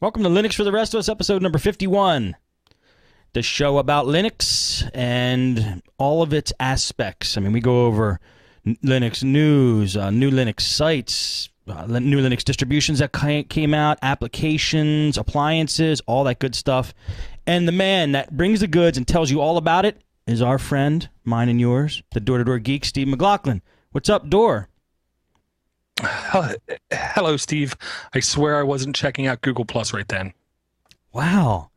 Welcome to Linux for the Rest of Us, episode number 51. The show about Linux and all of its aspects. I mean, we go over Linux news, new Linux sites, new Linux distributions that came out, applications, appliances, all that good stuff. And the man that brings the goods and tells you all about it is our friend, mine and yours, the door-to-door geek, Steve McLaughlin. What's up, Door? Hello, Steve. I swear I wasn't checking out Google Plus right then. Wow.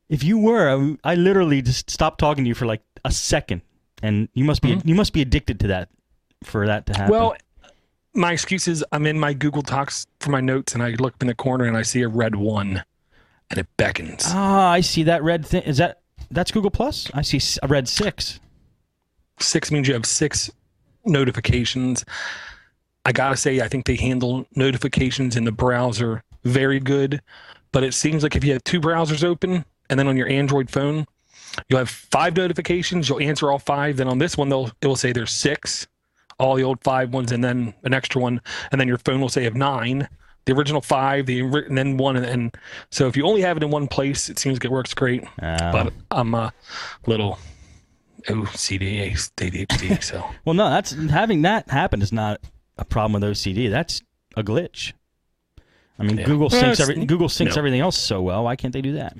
If you were, I literally just stopped talking to you for like a second, and you must be addicted to that for that to happen. Well, my excuse is I'm in my Google Docs for my notes, and I look in the corner and I see a red 1, and it beckons. Ah, I see that red thing. That's Google Plus? I see a red 6. 6 means you have 6 notifications. I gotta say, I think they handle notifications in the browser very good, but it seems like if you have 2 browsers open and then on your Android phone, you'll have 5 notifications. You'll answer all 5. Then on this one, it will say there's 6, all the old 5 ones, and then an extra one, and then your phone will say you have 9, the original 5, and then 1, and so if you only have it in one place, it seems like it works great. But I'm a little OCD, ADHD, so. Well, no, having that happen is not a problem with OCD. That's a glitch. I mean, yeah. Google syncs everything else so well. Why can't they do that?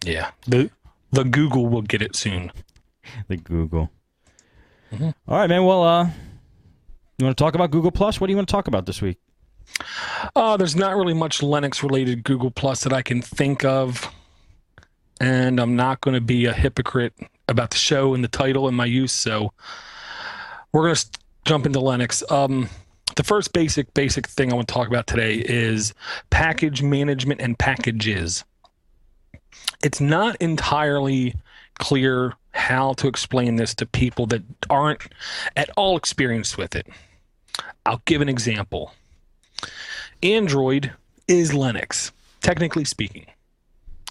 Yeah, the Google will get it soon. The Google. Mm-hmm. All right, man. Well, you want to talk about Google Plus? What do you want to talk about this week? There's not really much Linux-related Google Plus that I can think of, and I'm not going to be a hypocrite about the show and the title and my use. So we're going to jump into Linux. The first basic thing I want to talk about today is package management and packages. It's not entirely clear how to explain this to people that aren't at all experienced with it. I'll give an example. Android is Linux, technically speaking.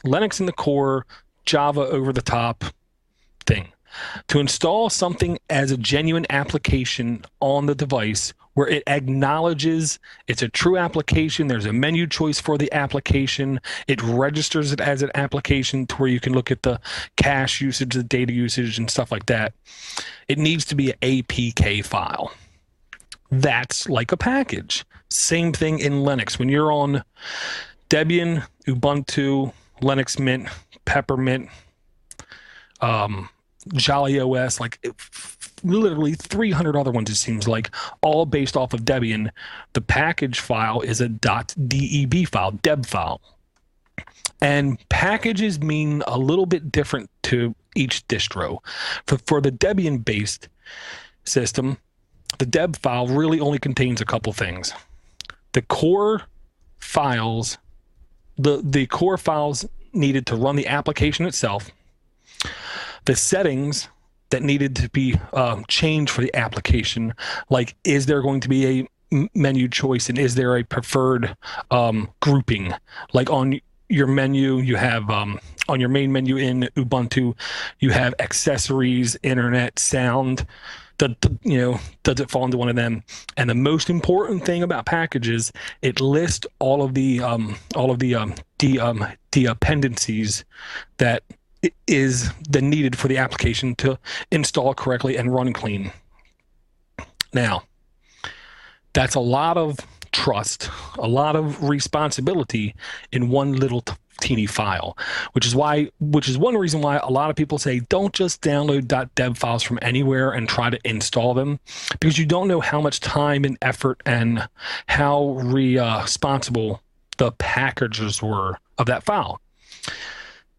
Linux in the core, Java over the top thing. To install something as a genuine application on the device where it acknowledges it's a true application, there's a menu choice for the application, it registers it as an application to where you can look at the cache usage, the data usage, and stuff like that, it needs to be an APK file. That's like a package. Same thing in Linux. When you're on Debian, Ubuntu, Linux Mint, Peppermint, Jolly OS, like literally 300 other ones, it seems like, all based off of Debian. The package file is a .deb file, deb file. And packages mean a little bit different to each distro. For the Debian-based system, the deb file really only contains a couple things. The core files, the core files needed to run the application itself, the settings that needed to be changed for the application, like is there going to be a menu choice and is there a preferred grouping? Like on your menu, you have on your main menu in Ubuntu, you have accessories, internet, sound. Does it fall into one of them? And the most important thing about packages, it lists all of the dependencies that is needed for the application to install correctly and run clean. Now, that's a lot of trust, a lot of responsibility in one little teeny file, which is one reason why a lot of people say don't just download .deb files from anywhere and try to install them, because you don't know how much time and effort and how responsible the packagers were of that file.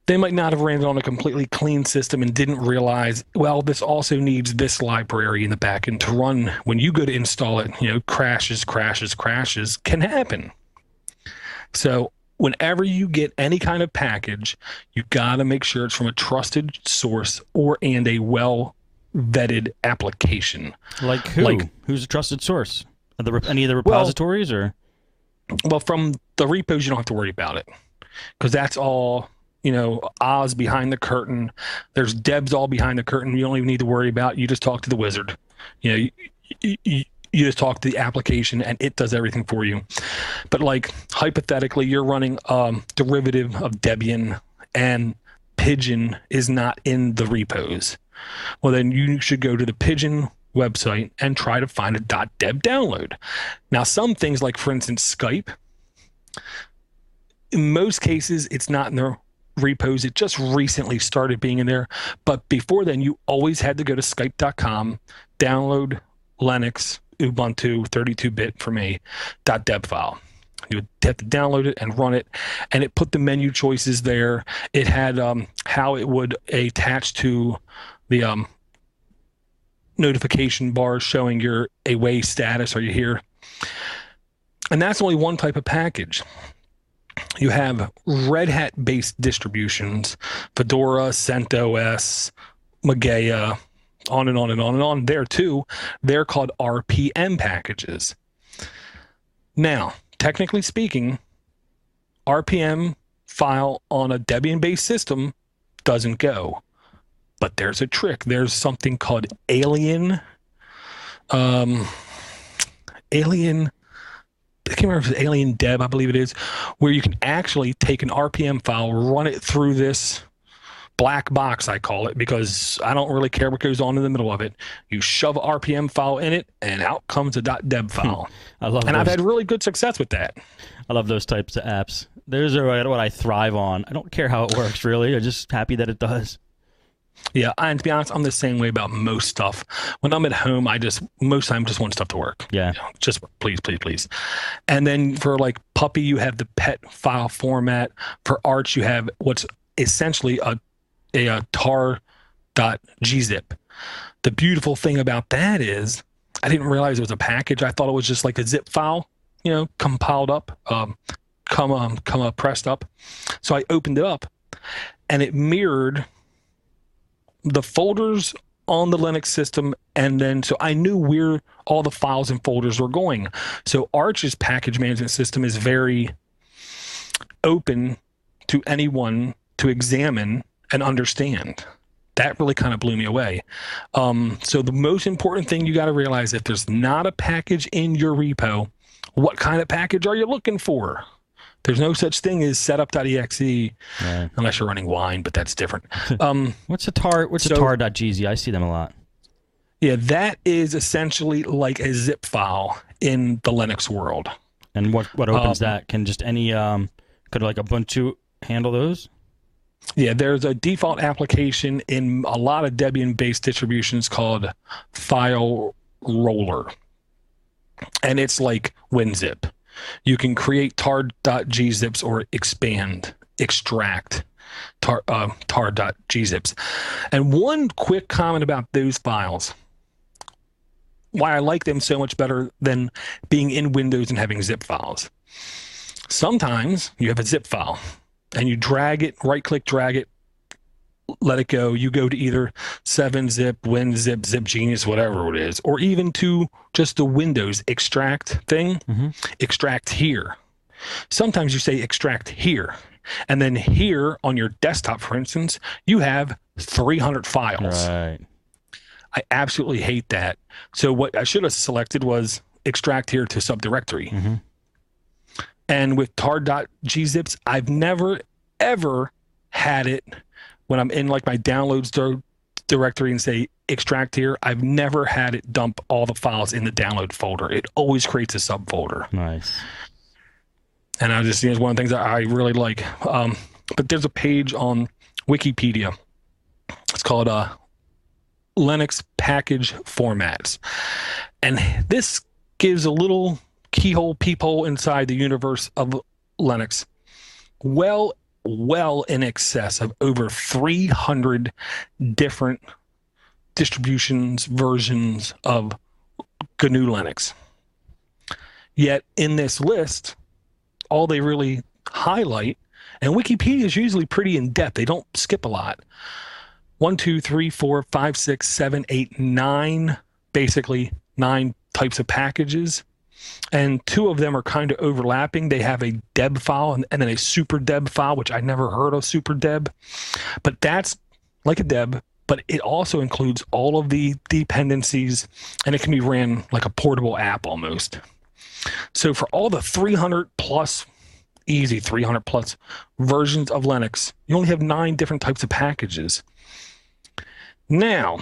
They might not have ran it on a completely clean system and didn't realize, well, this also needs this library in the backend to run. When you go to install it, crashes can happen. So whenever you get any kind of package, you got to make sure it's from a trusted source and a well-vetted application. Like who? Who's a trusted source? Any of the repositories? Well, from the repos, you don't have to worry about it, because that's all... Oz behind the curtain. There's Debs all behind the curtain. You don't even need to worry about. You just talk to the wizard. You you just talk to the application and it does everything for you. But like hypothetically, you're running derivative of Debian and Pigeon is not in the repos. Well, then you should go to the Pigeon website and try to find a .deb download. Now, some things like, for instance, Skype, in most cases, it's not in their repos. It just recently started being in there. But before then, you always had to go to skype.com, download Linux, Ubuntu, 32-bit for me, .deb file. You would have to download it and run it, and it put the menu choices there. It had how it would attach to the notification bars showing your away status. Are you here? And that's only one type of package. You have Red Hat based distributions, Fedora, CentOS, Mageia, on and on and on and on. There too, they're called RPM packages. Now, technically speaking, RPM file on a Debian based system doesn't go. But there's a trick. There's something called Alien. I can't remember if it's Alien Deb, I believe it is, where you can actually take an RPM file, run it through this black box, I call it, because I don't really care what goes on in the middle of it. You shove an RPM file in it, and out comes a .deb file. I love and I've had really good success with that. I love those types of apps. Those are what I thrive on. I don't care how it works, really. I'm just happy that it does. Yeah, and to be honest, I'm the same way about most stuff. When I'm at home, most time just want stuff to work. Yeah. Just please, please, please. And then for like Puppy, you have the pet file format. For Arch, you have what's essentially a tar.gzip. The beautiful thing about that is I didn't realize it was a package. I thought it was just like a zip file, compiled up, pressed up. So I opened it up and it mirrored the folders on the Linux system, and then so I knew where all the files and folders were going. So Arch's package management system is very open to anyone to examine and understand. That really kind of blew me away. So the most important thing you got to realize, if there's not a package in your repo, what kind of package are you looking for? There's no such thing as setup.exe, right, unless you're running wine, but that's different. What's a tar.gz? I see them a lot. Yeah, that is essentially like a zip file in the Linux world. And what opens that? Can just any could like Ubuntu handle those? Yeah, there's a default application in a lot of Debian-based distributions called File Roller, and it's like WinZip. You can create tar.gzips or extract tar.gzips. And one quick comment about those files, why I like them so much better than being in Windows and having zip files. Sometimes you have a zip file and you drag it, right-click, drag it, let it go. You go to either 7-zip, WinZip, ZipGenius, whatever it is, or even to just the Windows extract thing, extract here. Sometimes you say extract here, and then here on your desktop, for instance, you have 300 files. Right. I absolutely hate that. So what I should have selected was extract here to subdirectory. And with tar.gzips, I've never, ever had it when I'm in like my downloads directory and say extract here. I've never had it dump all the files in the download folder. It always creates a subfolder. Nice. And I just, it's one of the things that I really like. But there's a page on Wikipedia. It's called Linux Package Formats. And this gives a little peephole inside the universe of Linux. Well in excess of over 300 different distributions, versions of GNU Linux. Yet in this list, all they really highlight, and Wikipedia is usually pretty in-depth, they don't skip a lot. 1, 2, 3, 4, 5, 6, 7, 8, 9, basically 9 types of packages. And 2 of them are kind of overlapping. They have a deb file and then a super deb file, which I never heard of super deb. But that's like a deb, but it also includes all of the dependencies, and it can be ran like a portable app almost. So for all the 300 plus, easy 300 plus versions of Linux, you only have 9 different types of packages. Now,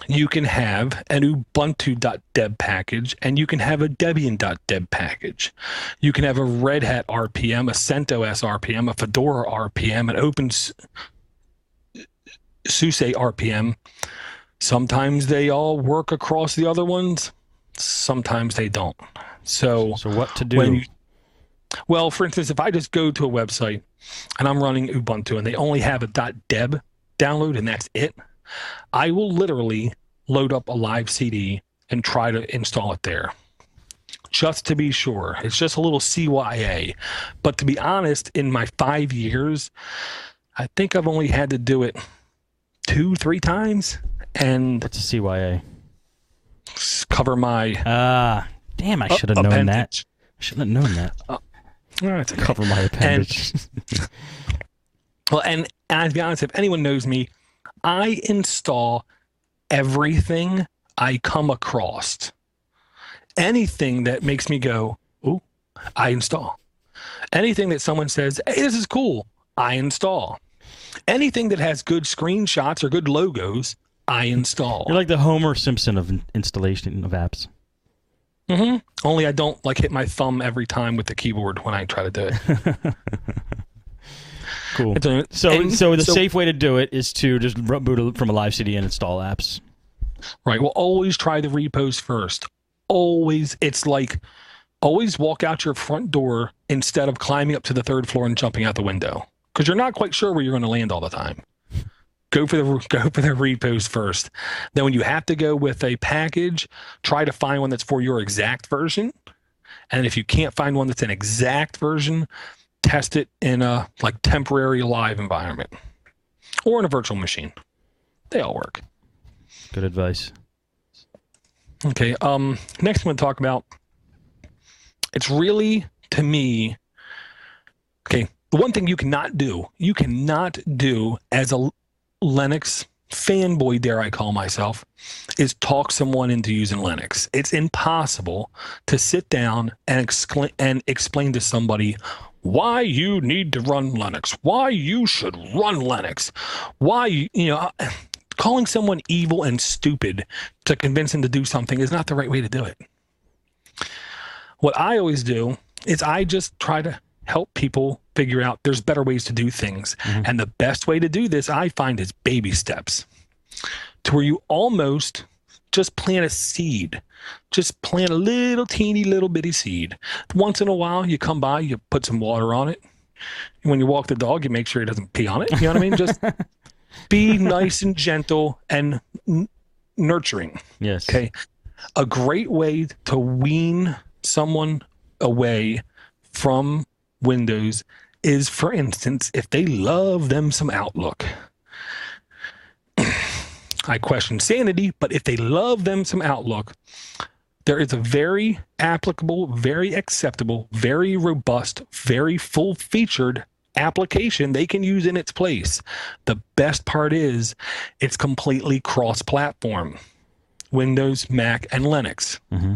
you can have an Ubuntu.deb package, and you can have a Debian.deb package. You can have a Red Hat RPM, a CentOS RPM, a Fedora RPM, an OpenSUSE RPM. Sometimes they all work across the other ones. Sometimes they don't. So what to do? Well, for instance, if I just go to a website and I'm running Ubuntu and they only have a .deb download and that's it, I will literally load up a live CD and try to install it there, just to be sure. It's just a little CYA. But to be honest, in my 5 years, I think I've only had to do it 2-3 times. And what's a CYA? Cover my damn, I should have known that. I should have known that. Cover my appendage. Well, and to be honest, if anyone knows me, I install everything I come across. Anything that makes me go, ooh, I install. Anything that someone says, hey, this is cool, I install. Anything that has good screenshots or good logos, I install. You're like the Homer Simpson of installation of apps. Mm-hmm. Only I don't like hit my thumb every time with the keyboard when I try to do it. Cool. So the safe way to do it is to just boot from a live CD and install apps. Right. Well, always try the repos first. Always. It's like always walk out your front door instead of climbing up to the 3rd floor and jumping out the window, because you're not quite sure where you're going to land all the time. Go for the repos first. Then when you have to go with a package, try to find one that's for your exact version. And if you can't find one that's an exact version, test it in a like temporary live environment or in a virtual machine. They all work. Good advice. Okay. Next I'm going to talk about, it's really, to me, okay, the one thing you cannot do as a Linux fanboy, dare I call myself, is talk someone into using Linux. It's impossible to sit down and explain to somebody why you need to run Linux, why you should run Linux, why, calling someone evil and stupid to convince them to do something is not the right way to do it. What I always do is I just try to help people figure out there's better ways to do things. Mm-hmm. And the best way to do this, I find, is baby steps, to where you almost just plant a seed. Just plant a little teeny little bitty seed. Once in a while, you come by, you put some water on it. When you walk the dog, you make sure he doesn't pee on it. You know what I mean? Just be nice and gentle and nurturing. Yes. Okay. A great way to wean someone away from Windows is, for instance, if they love them some Outlook. I question sanity, but if they love them some Outlook, there is a very applicable, very acceptable, very robust, very full-featured application they can use in its place. The best part is it's completely cross-platform. Windows, Mac, and Linux. Mm-hmm.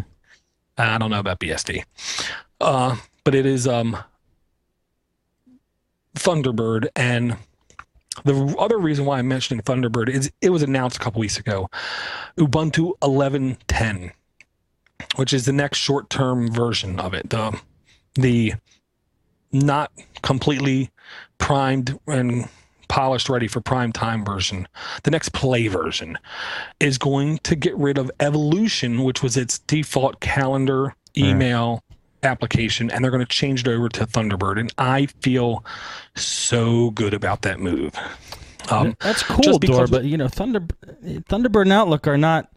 I don't know about BSD. But it is Thunderbird. And the other reason why I'm mentioning Thunderbird is it was announced a couple weeks ago. Ubuntu 11.10, which is the next short-term version of it. The not completely primed and polished ready for prime time version. The next play version is going to get rid of Evolution, which was its default calendar email application, and they're going to change it over to Thunderbird. And I feel so good about that move. That's cool, Dor, but Thunderbird and Outlook are not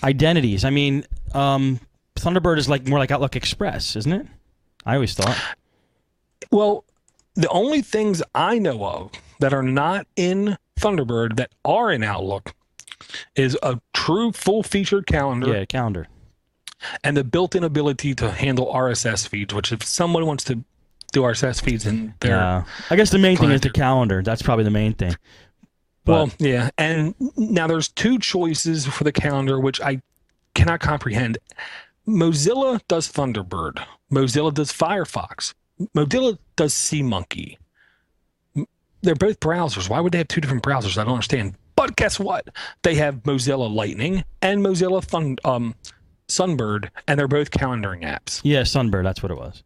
identities. I mean, Thunderbird is more like Outlook Express, isn't it? I always thought. Well, the only things I know of that are not in Thunderbird that are in Outlook is a true full-featured calendar. Yeah, calendar. And the built-in ability to handle RSS feeds, which if someone wants to do RSS feeds in their... I guess the main thing is the calendar. That's probably the main thing. Well, yeah. And now there's two choices for the calendar, which I cannot comprehend. Mozilla does Thunderbird. Mozilla does Firefox. Mozilla does SeaMonkey. They're both browsers. Why would they have two different browsers? I don't understand. But guess what? They have Mozilla Lightning and Mozilla Sunbird, and they're both calendaring apps. Yeah, Sunbird, that's what it was.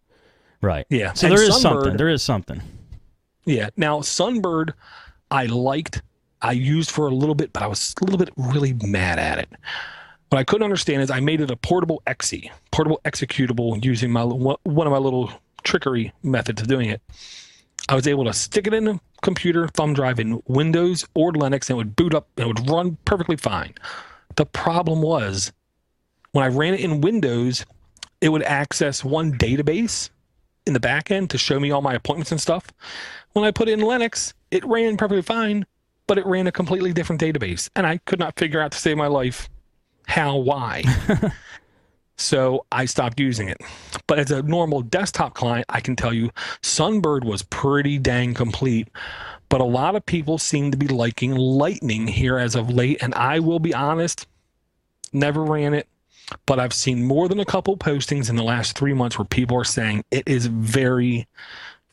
Right. Yeah. So and there is Sunbird, something. There is something. Yeah. Now, Sunbird, I liked. I used for a little bit, but I was a little bit really mad at it. What I couldn't understand is I made it a portable executable using one of my little trickery methods of doing it. I was able to stick it in a computer thumb drive in Windows or Linux, and it would boot up and it would run perfectly fine. The problem was when I ran it in Windows, it would access one database in the back end to show me all my appointments and stuff. When I put it in Linux, it ran perfectly fine, but it ran a completely different database, and I could not figure out to save my life why. So I stopped using it. But as a normal desktop client, I can tell you Sunbird was pretty dang complete. But a lot of people seem to be liking Lightning here as of late. And I will be honest, never ran it. But I've seen more than a couple postings in the last 3 months where people are saying it is very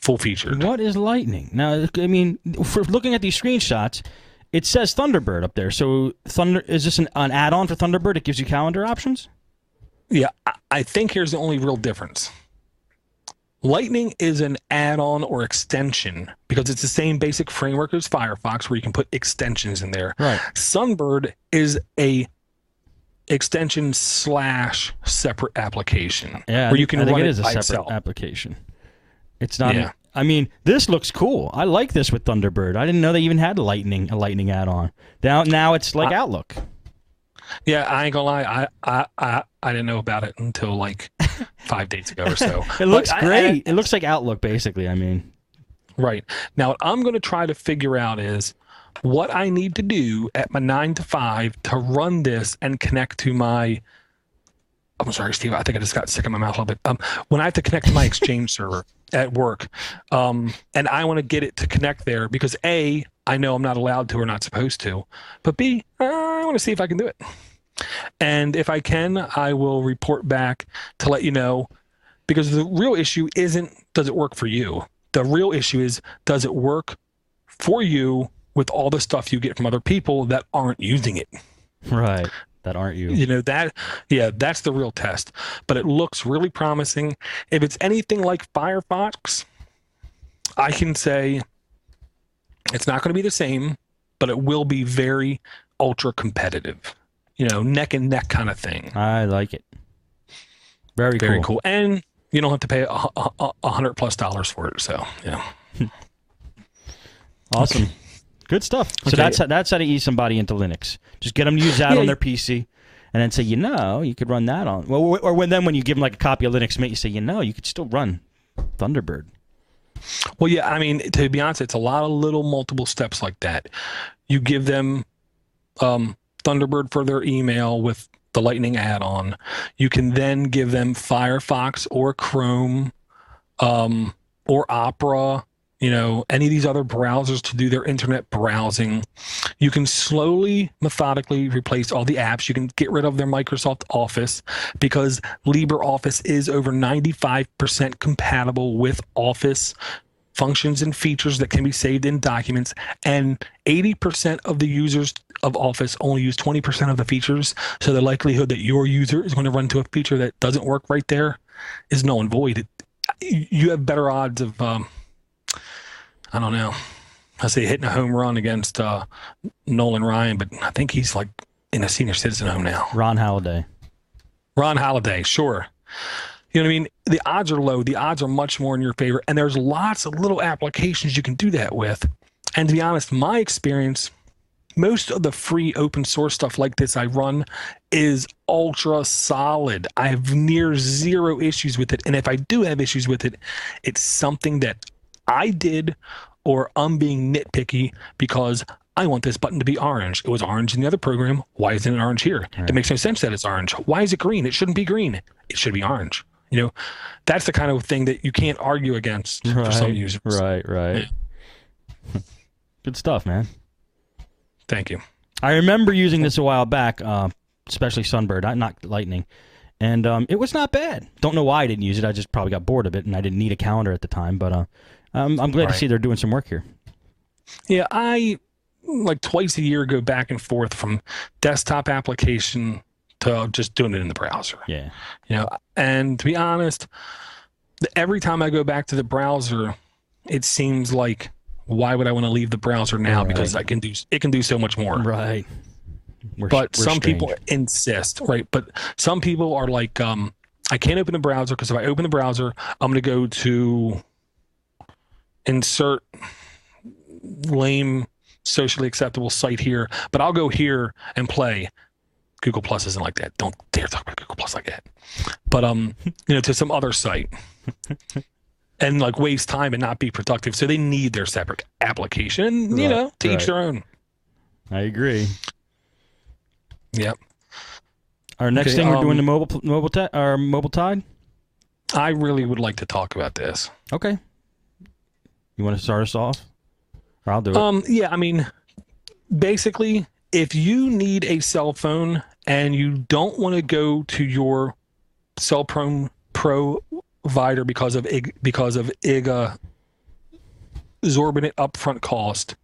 full-featured. What is Lightning? Now, I mean, for looking at these screenshots, it says Thunderbird up there. So is this an add-on for Thunderbird? It gives you calendar options? Yeah, I think here's the only real difference. Lightning is an add-on or extension because it's the same basic framework as Firefox where you can put extensions in there. Right. Sunbird is a extension / separate application where you can run it it is a by separate itself. application. It's not. Yeah. I mean, this looks cool. I like this with Thunderbird. I didn't know they even had a Lightning add-on. Now it's like Outlook. Yeah, I ain't gonna lie. I didn't know about it until like 5 days ago or so. It looks great. It looks like Outlook, basically. I mean, right now, what I'm going to try to figure out is what I need to do at my 9 to 5 to run this and connect to my. I'm sorry, Steve. I think I just got sick in my mouth a little bit. When I have to connect to my Exchange server at work, and I want to get it to connect there because A, I know I'm not allowed to or not supposed to, but B, I want to see if I can do it. And if I can, I will report back to let you know, because the real issue isn't does it work for you. The real issue is does it work for you with all the stuff you get from other people that aren't using it. Right. That aren't you. You know, that's the real test. But it looks really promising. If it's anything like Firefox, I can say it's not going to be the same, but it will be very ultra competitive. You know, neck and neck kind of thing. I like it. Very cool. And you don't have to pay $100+ for it. So, yeah. Awesome. Good stuff. So that's how to ease somebody into Linux. Just get them to use that on their PC, and then say, you could run that on. Well, or when you give them like a copy of Linux Mint, you say, you could still run Thunderbird. Well, yeah. I mean, to be honest, it's a lot of little multiple steps like that. You give them Thunderbird for their email with the Lightning add-on. You can then give them Firefox or Chrome or Opera. Any of these other browsers to do their internet browsing. You can slowly, methodically replace all the apps. You can get rid of their Microsoft Office because LibreOffice is over 95% compatible with Office functions and features that can be saved in documents. And 80% of the users of Office only use 20% of the features. So the likelihood that your user is going to run into a feature that doesn't work right there is null and void. You have better odds of... I don't know. I say hitting a home run against Nolan Ryan, but I think he's like in a senior citizen home now. Ron Halladay, sure. You know what I mean? The odds are low. The odds are much more in your favor. And there's lots of little applications you can do that with. And to be honest, my experience, most of the free open source stuff like this I run is ultra solid. I have near zero issues with it. And if I do have issues with it, it's something that I did, or I'm being nitpicky because I want this button to be orange. It was orange in the other program. Why isn't it orange here? Right. It makes no sense that it's orange. Why is it green? It shouldn't be green. It should be orange. That's the kind of thing that you can't argue against for some users. Right. Yeah. Good stuff, man. Thank you. I remember using this a while back, especially Sunbird, not Lightning, and it was not bad. Don't know why I didn't use it. I just probably got bored of it, and I didn't need a calendar at the time. But I'm glad to see they're doing some work here. Yeah, I like twice a year go back and forth from desktop application to just doing it in the browser. Yeah. You know, and to be honest, every time I go back to the browser, it seems like, why would I want to leave the browser now? Because it can do so much more. Right. But some people insist, right? But some people are like, I can't open the browser because if I open the browser, I'm going to go to insert lame, socially acceptable site here, but I'll go here and play. Google Plus isn't like that. Don't dare talk about Google Plus like that. But to some other site and like waste time and not be productive. So they need their separate application, to each their own. I agree. Yep. Our next thing, we're doing the mobile tide. I really would like to talk about this. Okay. You want to start us off? Or I'll do it. Yeah, I mean, basically, if you need a cell phone and you don't want to go to your cell phone provider because of exorbitant upfront cost,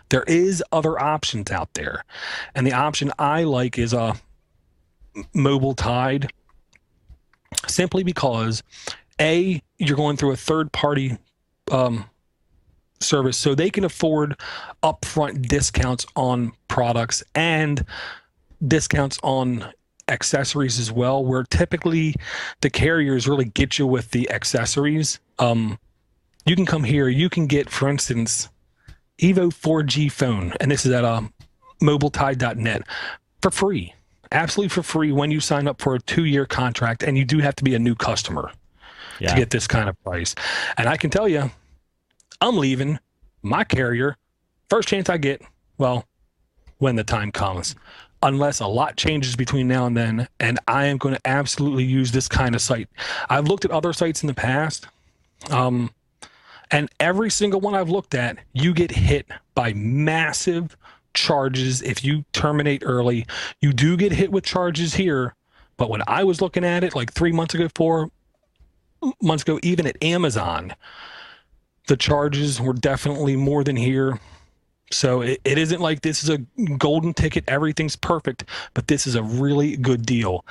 there is other options out there, and the option I like is a mobile tide. Simply because, you're going through a third-party service, so they can afford upfront discounts on products and discounts on accessories as well, where typically the carriers really get you with the accessories. You can come here, you can get, for instance, Evo 4G phone, and this is at mobiletide.net, for free, absolutely for free, when you sign up for a 2-year contract, and you do have to be a new customer to get this kind of price. And I can tell you, I'm leaving my carrier first chance I get, well, when the time comes, unless a lot changes between now and then, and I am going to absolutely use this kind of site. I've looked at other sites in the past, and every single one I've looked at, you get hit by massive charges if you terminate early. You do get hit with charges here, but when I was looking at it like 3 months ago, 4 months ago, even at Amazon, the charges were definitely more than here. So it isn't like this is a golden ticket, everything's perfect, but this is a really good deal.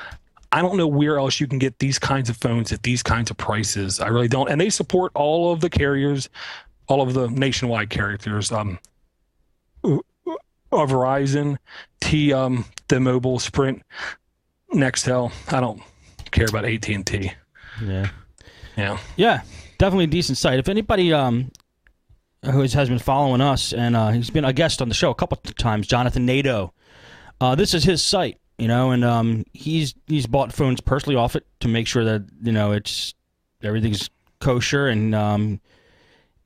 I don't know where else you can get these kinds of phones at these kinds of prices. I really don't. And they support all of the carriers, all of the nationwide carriers, Verizon, T-Mobile, Sprint, Nextel. I don't care about AT&T. Yeah, definitely a decent site. If anybody who has been following us, and he's been a guest on the show a couple of times, Jonathan Nadeau, this is his site, and he's bought phones personally off it to make sure that it's everything's kosher, and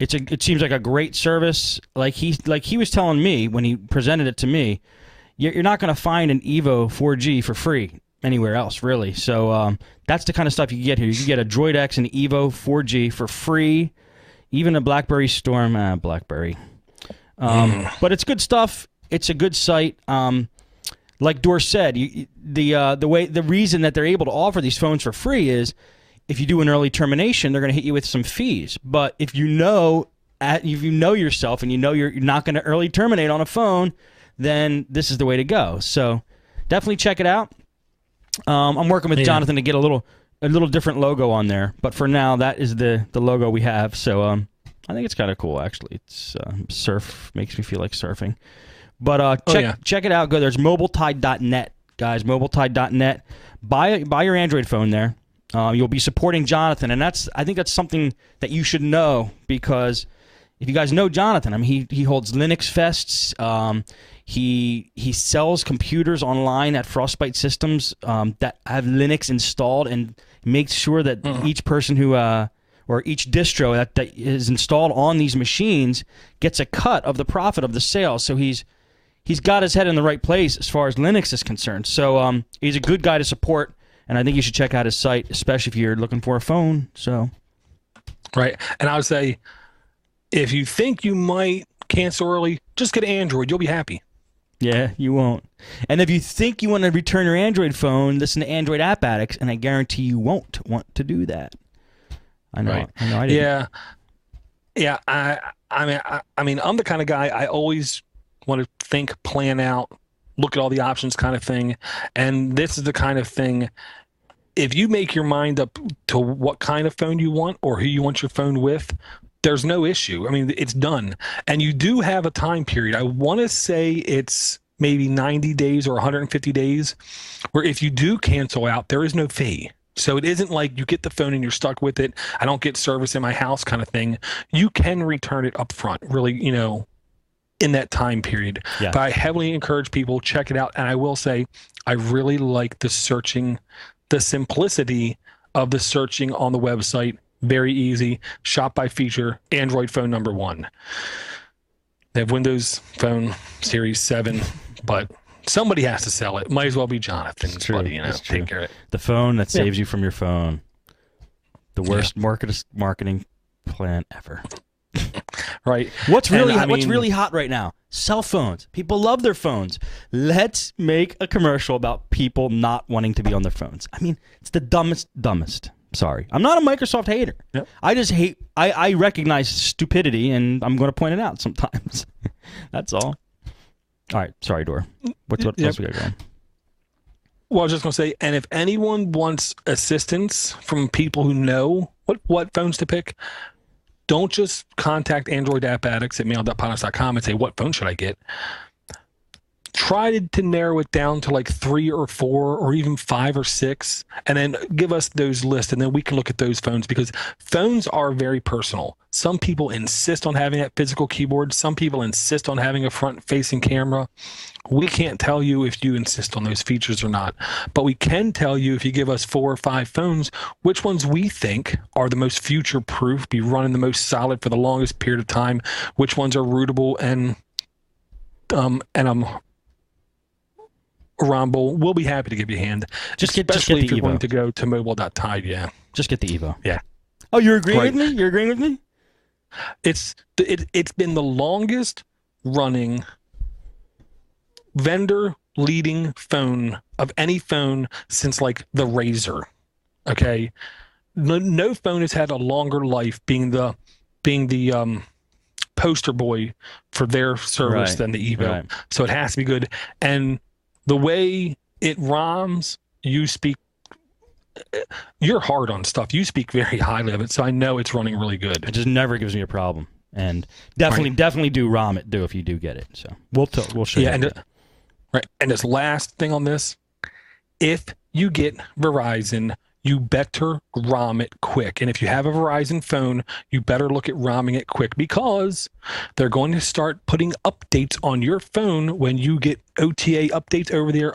it seems like a great service. Like he was telling me when he presented it to me, you're not going to find an Evo 4G for free anywhere else, really. So that's the kind of stuff you can get here. You can get a Droid X and Evo 4G for free, even a BlackBerry Storm, BlackBerry. But it's good stuff. It's a good site. Like Dor said, the reason that they're able to offer these phones for free is if you do an early termination, they're going to hit you with some fees. But if you know yourself and you're not going to early terminate on a phone, then this is the way to go. So definitely check it out. I'm working with Jonathan to get a little different logo on there, but for now that is the logo we have. So I think it's kind of cool, actually. It's surf, makes me feel like surfing. But check it out. Go there's mobiletide.net, guys. Mobiletide.net. Buy your Android phone there. You'll be supporting Jonathan, and I think that's something that you should know, because if you guys know Jonathan, I mean he holds Linux fests. He sells computers online at Frostbite Systems that have Linux installed, and makes sure that each person who or each distro that is installed on these machines gets a cut of the profit of the sale. So he's got his head in the right place as far as Linux is concerned. So he's a good guy to support, and I think you should check out his site, especially if you're looking for a phone. So right, and I would say if you think you might cancel early, just get Android. You'll be happy. Yeah, you won't. And if you think you want to return your Android phone, listen to Android App Addicts, and I guarantee you won't want to do that. I know. Right. I know. I didn't. Yeah. I mean, I'm the kind of guy, I always want to think, plan out, look at all the options kind of thing. And this is the kind of thing, if you make your mind up to what kind of phone you want or who you want your phone with, there's no issue. I mean, it's done. And you do have a time period. I want to say it's maybe 90 days or 150 days, where if you do cancel out, there is no fee. So it isn't like you get the phone and you're stuck with it. I don't get service in my house kind of thing. You can return it up front, really, in that time period. Yeah. But I heavily encourage people, check it out. And I will say, I really like the searching, the simplicity of the searching on the website. Very easy. Shop by feature, Android phone number 1. They have Windows Phone Series 7, but somebody has to sell it. Might as well be Jonathan's buddy, take care of it. The phone that saves you from your phone. The worst marketing plan ever. Right. What's really hot right now? Cell phones. People love their phones. Let's make a commercial about people not wanting to be on their phones. I mean, it's the dumbest. Sorry. I'm not a Microsoft hater. Yep. I just hate, I recognize stupidity, and I'm going to point it out sometimes. That's all. All right. Sorry, Dor. What else we got going? Well, I was just going to say, and if anyone wants assistance from people who know what phones to pick, don't just contact Android App Addicts at mail.podnutz.com and say, what phone should I get? Try to narrow it down to like 3 or 4 or even 5 or 6, and then give us those lists, and then we can look at those phones, because phones are very personal. Some people insist on having that physical keyboard. Some people insist on having a front-facing camera. We can't tell you if you insist on those features or not, but we can tell you, if you give us 4 or 5 phones, which ones we think are the most future-proof, be running the most solid for the longest period of time, which ones are rootable and Rumble. We'll be happy to give you a hand. Just get especially the if you're Evo. going to go to mobile.tide. Yeah. Just get the Evo. Yeah. Oh, you're agreeing with me? You're agreeing with me? It's been the longest running vendor leading phone of any phone since like the Razor. Okay. No phone has had a longer life being the poster boy for their service than the Evo. Right. So it has to be good. And the way it ROMs, you're hard on stuff. You speak very highly of it, so I know it's running really good. It just never gives me a problem. And definitely do ROM it if you do get it. So we'll show you. And and this last thing on this, if you get Verizon, you better ROM it quick. And if you have a Verizon phone, you better look at ROMing it quick, because they're going to start putting updates on your phone when you get OTA updates over there,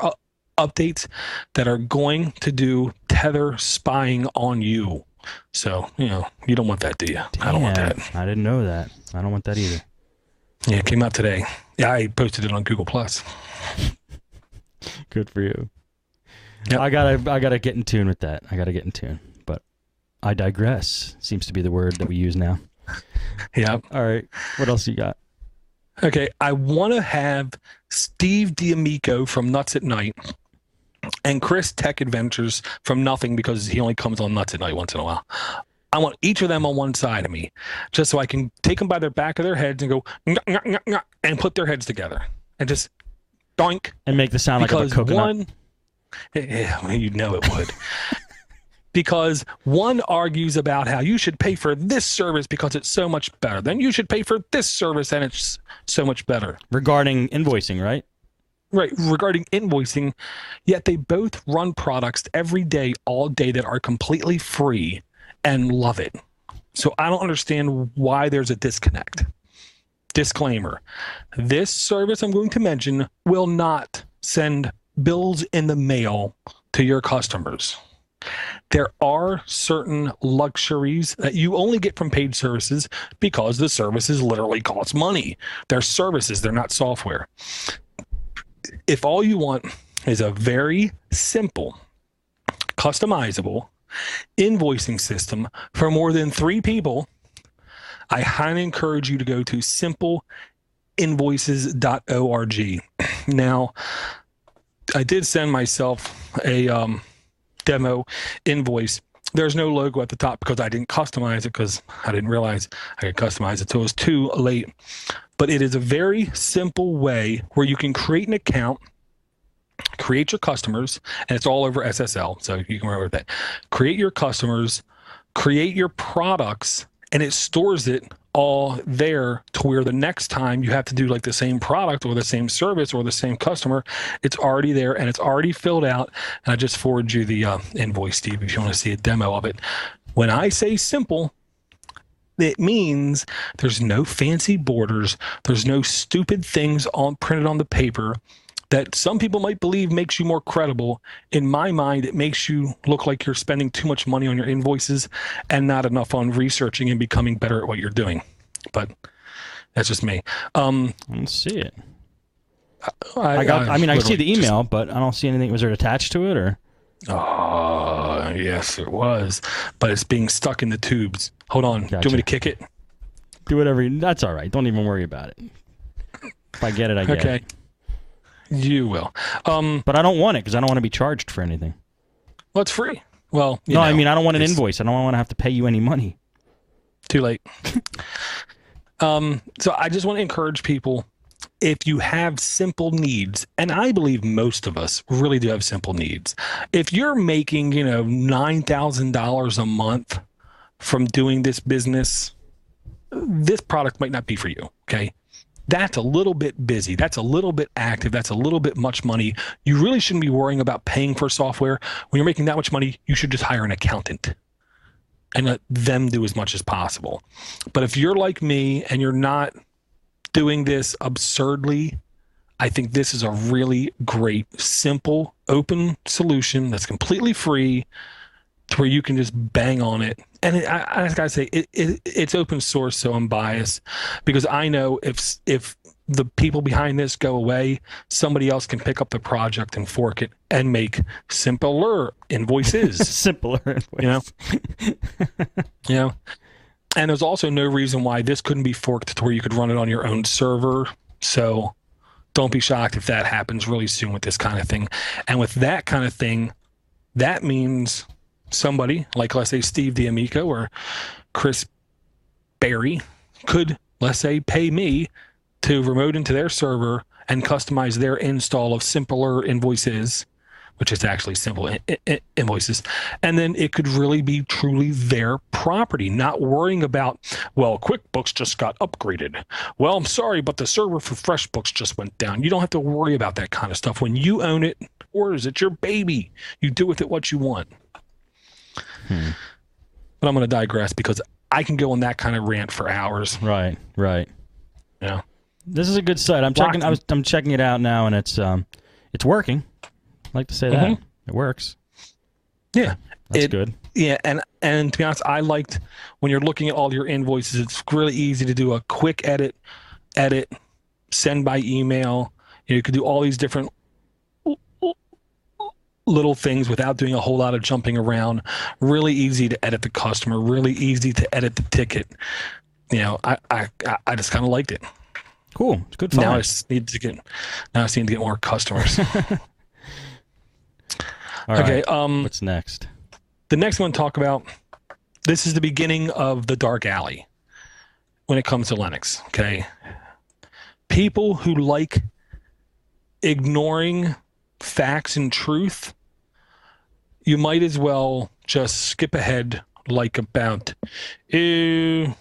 updates that are going to do tether spying on you. So, you don't want that, do you? Damn, I don't want that. I didn't know that. I don't want that either. Yeah, it came out today. Yeah, I posted it on Google+. Good for you. Yep. I gotta get in tune with that. I gotta get in tune. But I digress. Seems to be the word that we use now. Yeah. All right. What else you got? Okay. I want to have Steve D'Amico from Nuts at Night and Chris Tech Adventures from Nothing, because he only comes on Nuts at Night once in a while. I want each of them on one side of me, just so I can take them by their back of their heads and go and put their heads together and just doink And make the sound like a coconut. Yeah, you know it would. Because one argues about how you should pay for this service because it's so much better. Then you should pay for this service and it's so much better. Regarding invoicing, right? Right, regarding invoicing, yet they both run products every day, all day, that are completely free and love it. So I don't understand why there's a disconnect. Disclaimer, this service I'm going to mention will not send bills in the mail to your customers. There are certain luxuries that you only get from paid services because the services literally cost money. They're services, they're not software. If all you want is a very simple, customizable invoicing system for more than 3 people, I highly encourage you to go to simpleinvoices.org. Now, I did send myself a demo invoice. There's no logo at the top because I didn't customize it, because I didn't realize I could customize it, so it was too late. But it is a very simple way where you can create an account, create your customers, and it's all over SSL, so you can remember that. Create your customers, create your products, and it stores it all there to where the next time you have to do like the same product or the same service or the same customer, it's already there and it's already filled out. And I just forwarded you the invoice, Steve, if you want to see a demo of it. When I say simple, it means there's no fancy borders. There's no stupid things printed on the paper that some people might believe makes you more credible. In my mind, it makes you look like you're spending too much money on your invoices and not enough on researching and becoming better at what you're doing. But that's just me. Let's see it. I see the email, but I don't see anything. Was it attached to it, or? Yes, it was. But it's being stuck in the tubes. Hold on. Gotcha. Do you want me to kick it? Do whatever. That's all right. Don't even worry about it. If I get it, I get it. You will. But I don't want it because I don't want to be charged for anything. Well, it's free. Well, no, I mean, I don't want an invoice. I don't want to have to pay you any money. Too late. So I just want to encourage people, if you have simple needs, and I believe most of us really do have simple needs. If you're making, $9,000 a month from doing this business, this product might not be for you. Okay. That's a little bit busy. That's a little bit active. That's a little bit much money. You really shouldn't be worrying about paying for software. When you're making that much money, you should just hire an accountant and let them do as much as possible. But if you're like me and you're not doing this absurdly, I think this is a really great, simple, open solution that's completely free to where you can just bang on it. And I gotta say, it's open source, so I'm biased, because I know if the people behind this go away, somebody else can pick up the project and fork it and make simpler invoices. Simpler invoices. And there's also no reason why this couldn't be forked to where you could run it on your own server. So don't be shocked if that happens really soon with this kind of thing. And with that kind of thing, that means somebody like, let's say, Steve D'Amico or Chris Berry could, let's say, pay me to remote into their server and customize their install of simpler invoices, which is actually simple invoices. And then it could really be truly their property, not worrying about, well, QuickBooks just got upgraded. Well, I'm sorry, but the server for FreshBooks just went down. You don't have to worry about that kind of stuff. When you own it, or is it your baby? You do with it what you want. But I'm going to digress because I can go on that kind of rant for hours. Right. Yeah. This is a good site. I'm checking it out now, and it's working. I like to say that it works. Yeah, that's good. Yeah, and to be honest, I liked when you're looking at all your invoices. It's really easy to do a quick edit, send by email. You could do all these different little things without doing a whole lot of jumping around. Really easy to edit the customer. Really easy to edit the ticket. I just kind of liked it. Cool. It's good fun. Now I just need to get more customers. All right. Okay. What's next? The next one to talk about, this is the beginning of the dark alley when it comes to Linux. Okay. People who like ignoring facts and truth, you might as well just skip ahead like about, well,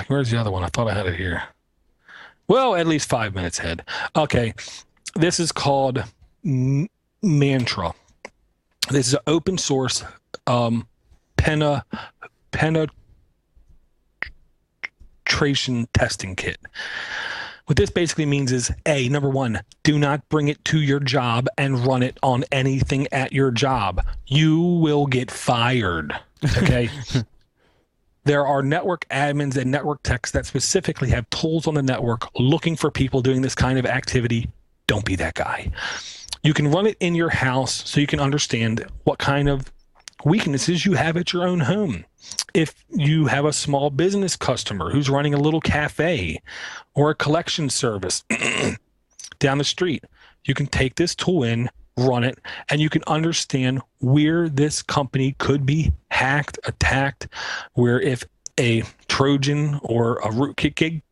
where's the other one? I thought I had it here. Well, at least 5 minutes ahead. Okay. This is called Mantra. This is an open source penetration testing kit. What this basically means is, number one, do not bring it to your job and run it on anything at your job. You will get fired. Okay. There are network admins and network techs that specifically have tools on the network looking for people doing this kind of activity. Don't be that guy. You can run it in your house so you can understand what kind of weaknesses you have at your own home. If you have a small business customer who's running a little cafe or a collection service, down the street. You can take this tool in, run it, and you can understand where this company could be hacked, attacked, where if a Trojan or a rootkit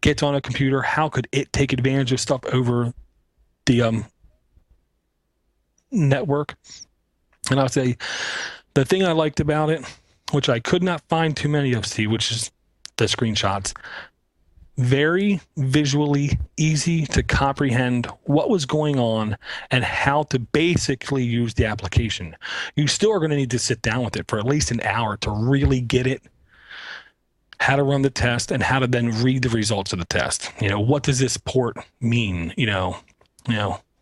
gets on a computer, how could it take advantage of stuff over the network. And I'll say the thing I liked about it, which I could not find too many of, Steve, which is the screenshots, very visually easy to comprehend what was going on and how to basically use the application. You still are going to need to sit down with it for at least an hour to really get it, how to run the test, and how to then read the results of the test. You know, what does this port mean? You know,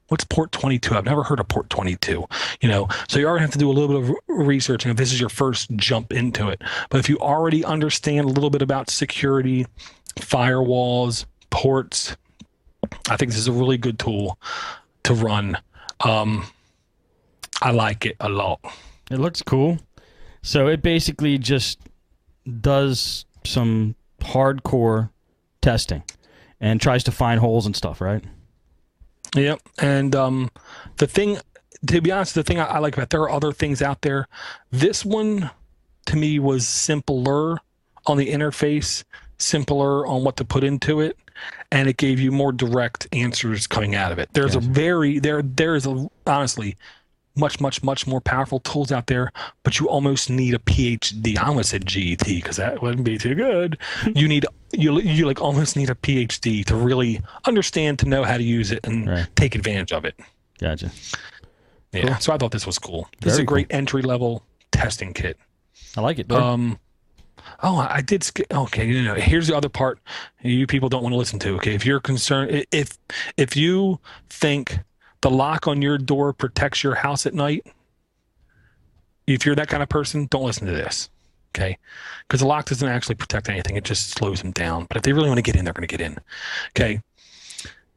what's port 22? I've never heard of port 22, you know, so you are gonna have to do a little bit of research if this is your first jump into it. But if you already understand a little bit about security, firewalls, ports, I think this is a really good tool to run. I like it a lot. It looks cool. So it basically just does some hardcore testing and tries to find holes and stuff, right? Yep. And the thing, to be honest, the thing I like about it, there are other things out there. This one, to me, was simpler on the interface, simpler on what to put into it, and it gave you more direct answers coming out of it. There's honestly much more powerful tools out there, but you almost need a PhD. I almost said GET because that wouldn't be too good. You like almost need a PhD to really understand, to know how to use it and take advantage of it. Gotcha. Yeah. Cool. So I thought this was cool. This is a great entry level testing kit. I like it. I did skip. Okay. You know, here's the other part you people don't want to listen to. Okay. If you're concerned, if you think the lock on your door protects your house at night, if you're that kind of person, don't listen to this, okay? Because the lock doesn't actually protect anything. It just slows them down. But if they really want to get in, they're going to get in, okay?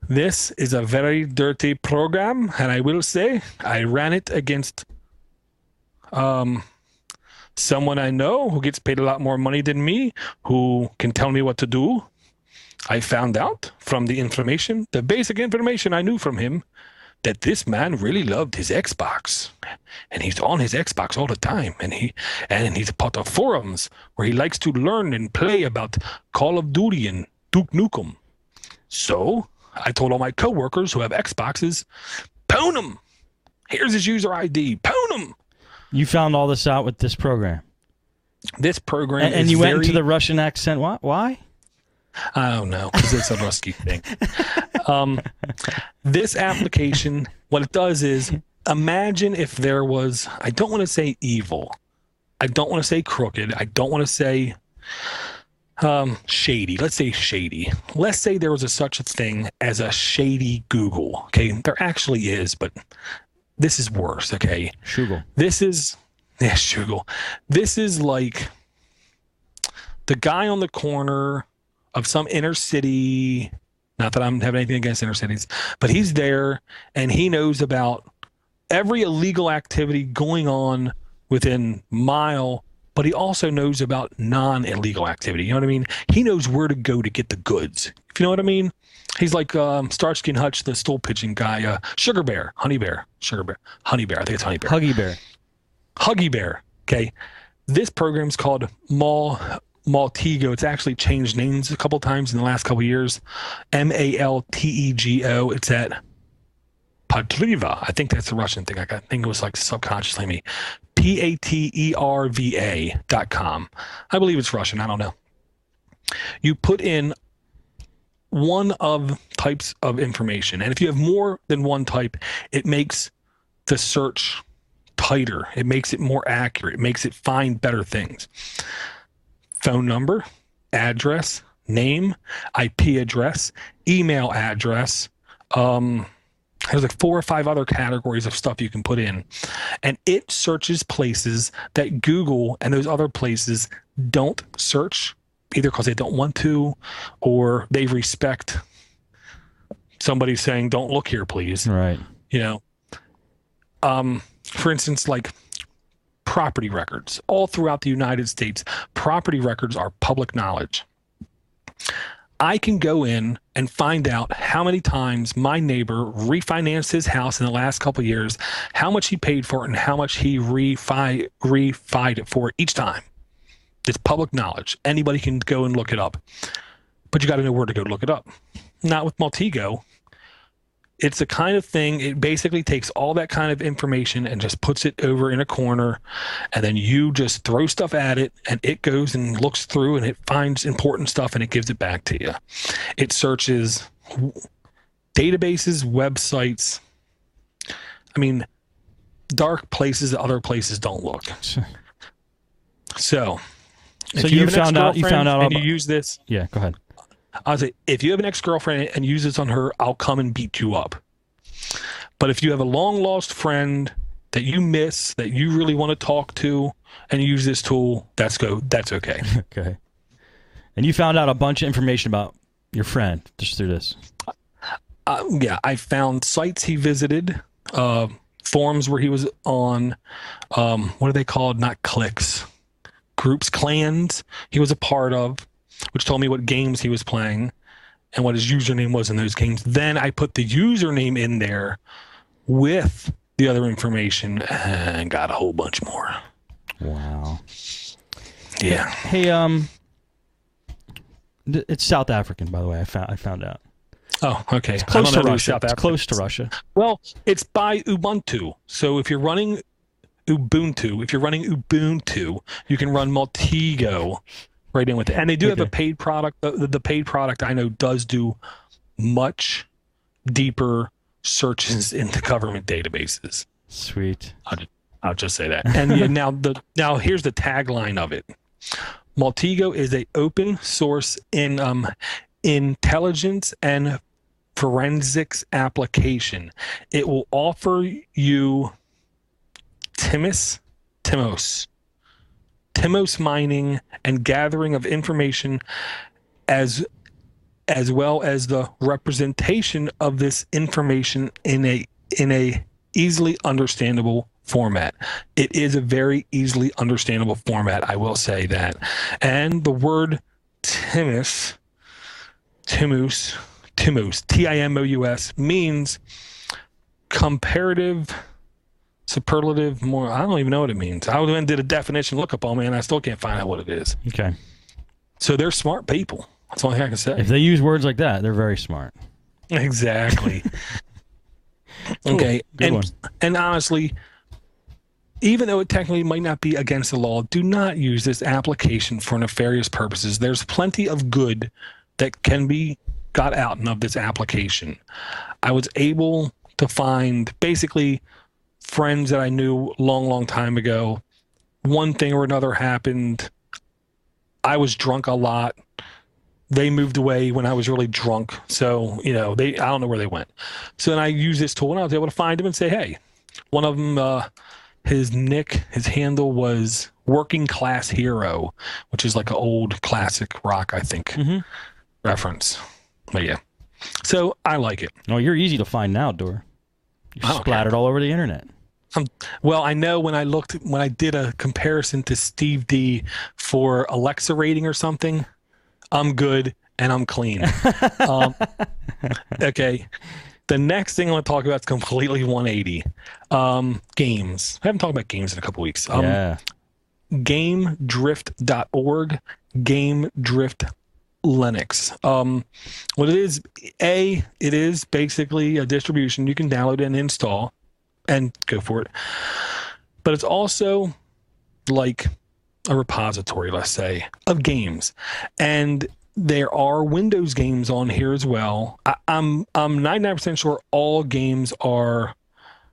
This is a very dirty program, and I will say I ran it against someone I know who gets paid a lot more money than me, who can tell me what to do. I found out from the information, the basic information I knew from him, that this man really loved his Xbox, and he's on his Xbox all the time, and he's part of forums where he likes to learn and play about Call of Duty and Duke Nukem. So I told all my coworkers who have Xboxes, pwn him. Here's his user ID. Pwn him. You found all this out with this program. This program, and you went into the Russian accent. Why? I don't know, because it's a Rusky thing. This application, what it does is, imagine if there was, I don't want to say evil, I don't want to say crooked, I don't want to say shady. Let's say shady. Let's say there was such a thing as a shady Google. Okay, there actually is, but this is worse. Okay, Shugel. Shugel. This is like the guy on the corner of some inner city. Not that I'm having anything against inner cities, but he's there and he knows about every illegal activity going on within a mile, but he also knows about non-illegal activity. You know what I mean? He knows where to go to get the goods. If you know what I mean? He's like Starsky and Hutch, the stool pigeon guy, Sugar Bear, Honey Bear, Sugar Bear, Honey Bear. I think it's Honey Bear. Huggy Bear. Huggy Bear. Okay. This program's called Maltego. It's actually changed names a couple times in the last couple years. Maltego. It's at Podriva. I think that's the Russian thing. I think it was like subconsciously me. PATERVA.com. I believe it's Russian. I don't know. You put in one of types of information, and if you have more than one type, it makes the search tighter. It makes it more accurate. It makes it find better things. Phone number, address, name, IP address, email address. There's like 4 or 5 other categories of stuff you can put in. And it searches places that Google and those other places don't search, either because they don't want to or they respect somebody saying, don't look here, please. Right. You know, for instance, like property records. All throughout the United States, property records are public knowledge. I can go in and find out how many times my neighbor refinanced his house in the last couple of years, how much he paid for it, and how much he refied it for each time. It's public knowledge. Anybody can go and look it up. But you got to know where to go to look it up. Not with Maltego. It's the kind of thing, it basically takes all that kind of information and just puts it over in a corner, and then you just throw stuff at it, and it goes and looks through, and it finds important stuff, and it gives it back to you. It searches databases, websites, I mean, dark places that other places don't look. So you found out and you use this. Yeah, go ahead. I was like, if you have an ex-girlfriend and use this on her, I'll come and beat you up. But if you have a long-lost friend that you miss, that you really want to talk to, and use this tool, that's okay. Okay. And you found out a bunch of information about your friend just through this. Yeah, I found sites he visited, forums where he was on, what are they called? Not cliques. Groups, clans he was a part of, which told me what games he was playing and what his username was in those games. Then I put the username in there with the other information and got a whole bunch more. Wow. Yeah. Hey, it's South African, by the way. I found out. Oh, okay. It's close to Russia. It's close to Russia. Well, it's by Ubuntu. So if you're running Ubuntu, you can run Maltego right in with it. And they do have a paid product. The paid product I know does do much deeper searches into government databases. Sweet. I'll just say that. And yeah, now here's the tagline of it. Maltego is an open source in intelligence and forensics application. It will offer you Timos mining and gathering of information as well as the representation of this information in a easily understandable format. It is a very easily understandable format, I will say that. And the word Timos, Timous, means comparative, superlative, more. I don't even know what it means. I went and did a definition lookup on me, and I still can't find out what it is. Okay. So they're smart people. That's all I can say. If they use words like that, they're very smart. Exactly. Okay. Good one. And honestly, even though it technically might not be against the law, do not use this application for nefarious purposes. There's plenty of good that can be got out of this application. I was able to find basically friends that I knew long time ago. One thing or another happened. I was drunk a lot. They moved away when I was really drunk. So, I don't know where they went. So then I used this tool and I was able to find them and say, hey, one of them, his handle was Working Class Hero, which is like an old classic rock, I think, reference. But yeah. So I like it. Oh, you're easy to find now, Dor. You're splattered all over the internet. Well, I know when I did a comparison to Steve D for Alexa rating or something, I'm good and I'm clean. Okay. The next thing I want to talk about is completely 180. Games. I haven't talked about games in a couple weeks. GameDrift.org, Game Drift Linux. What it is, it is basically a distribution you can download and install and go for it. But it's also like a repository, let's say, of games. And there are Windows games on here as well. I'm 99% sure all games are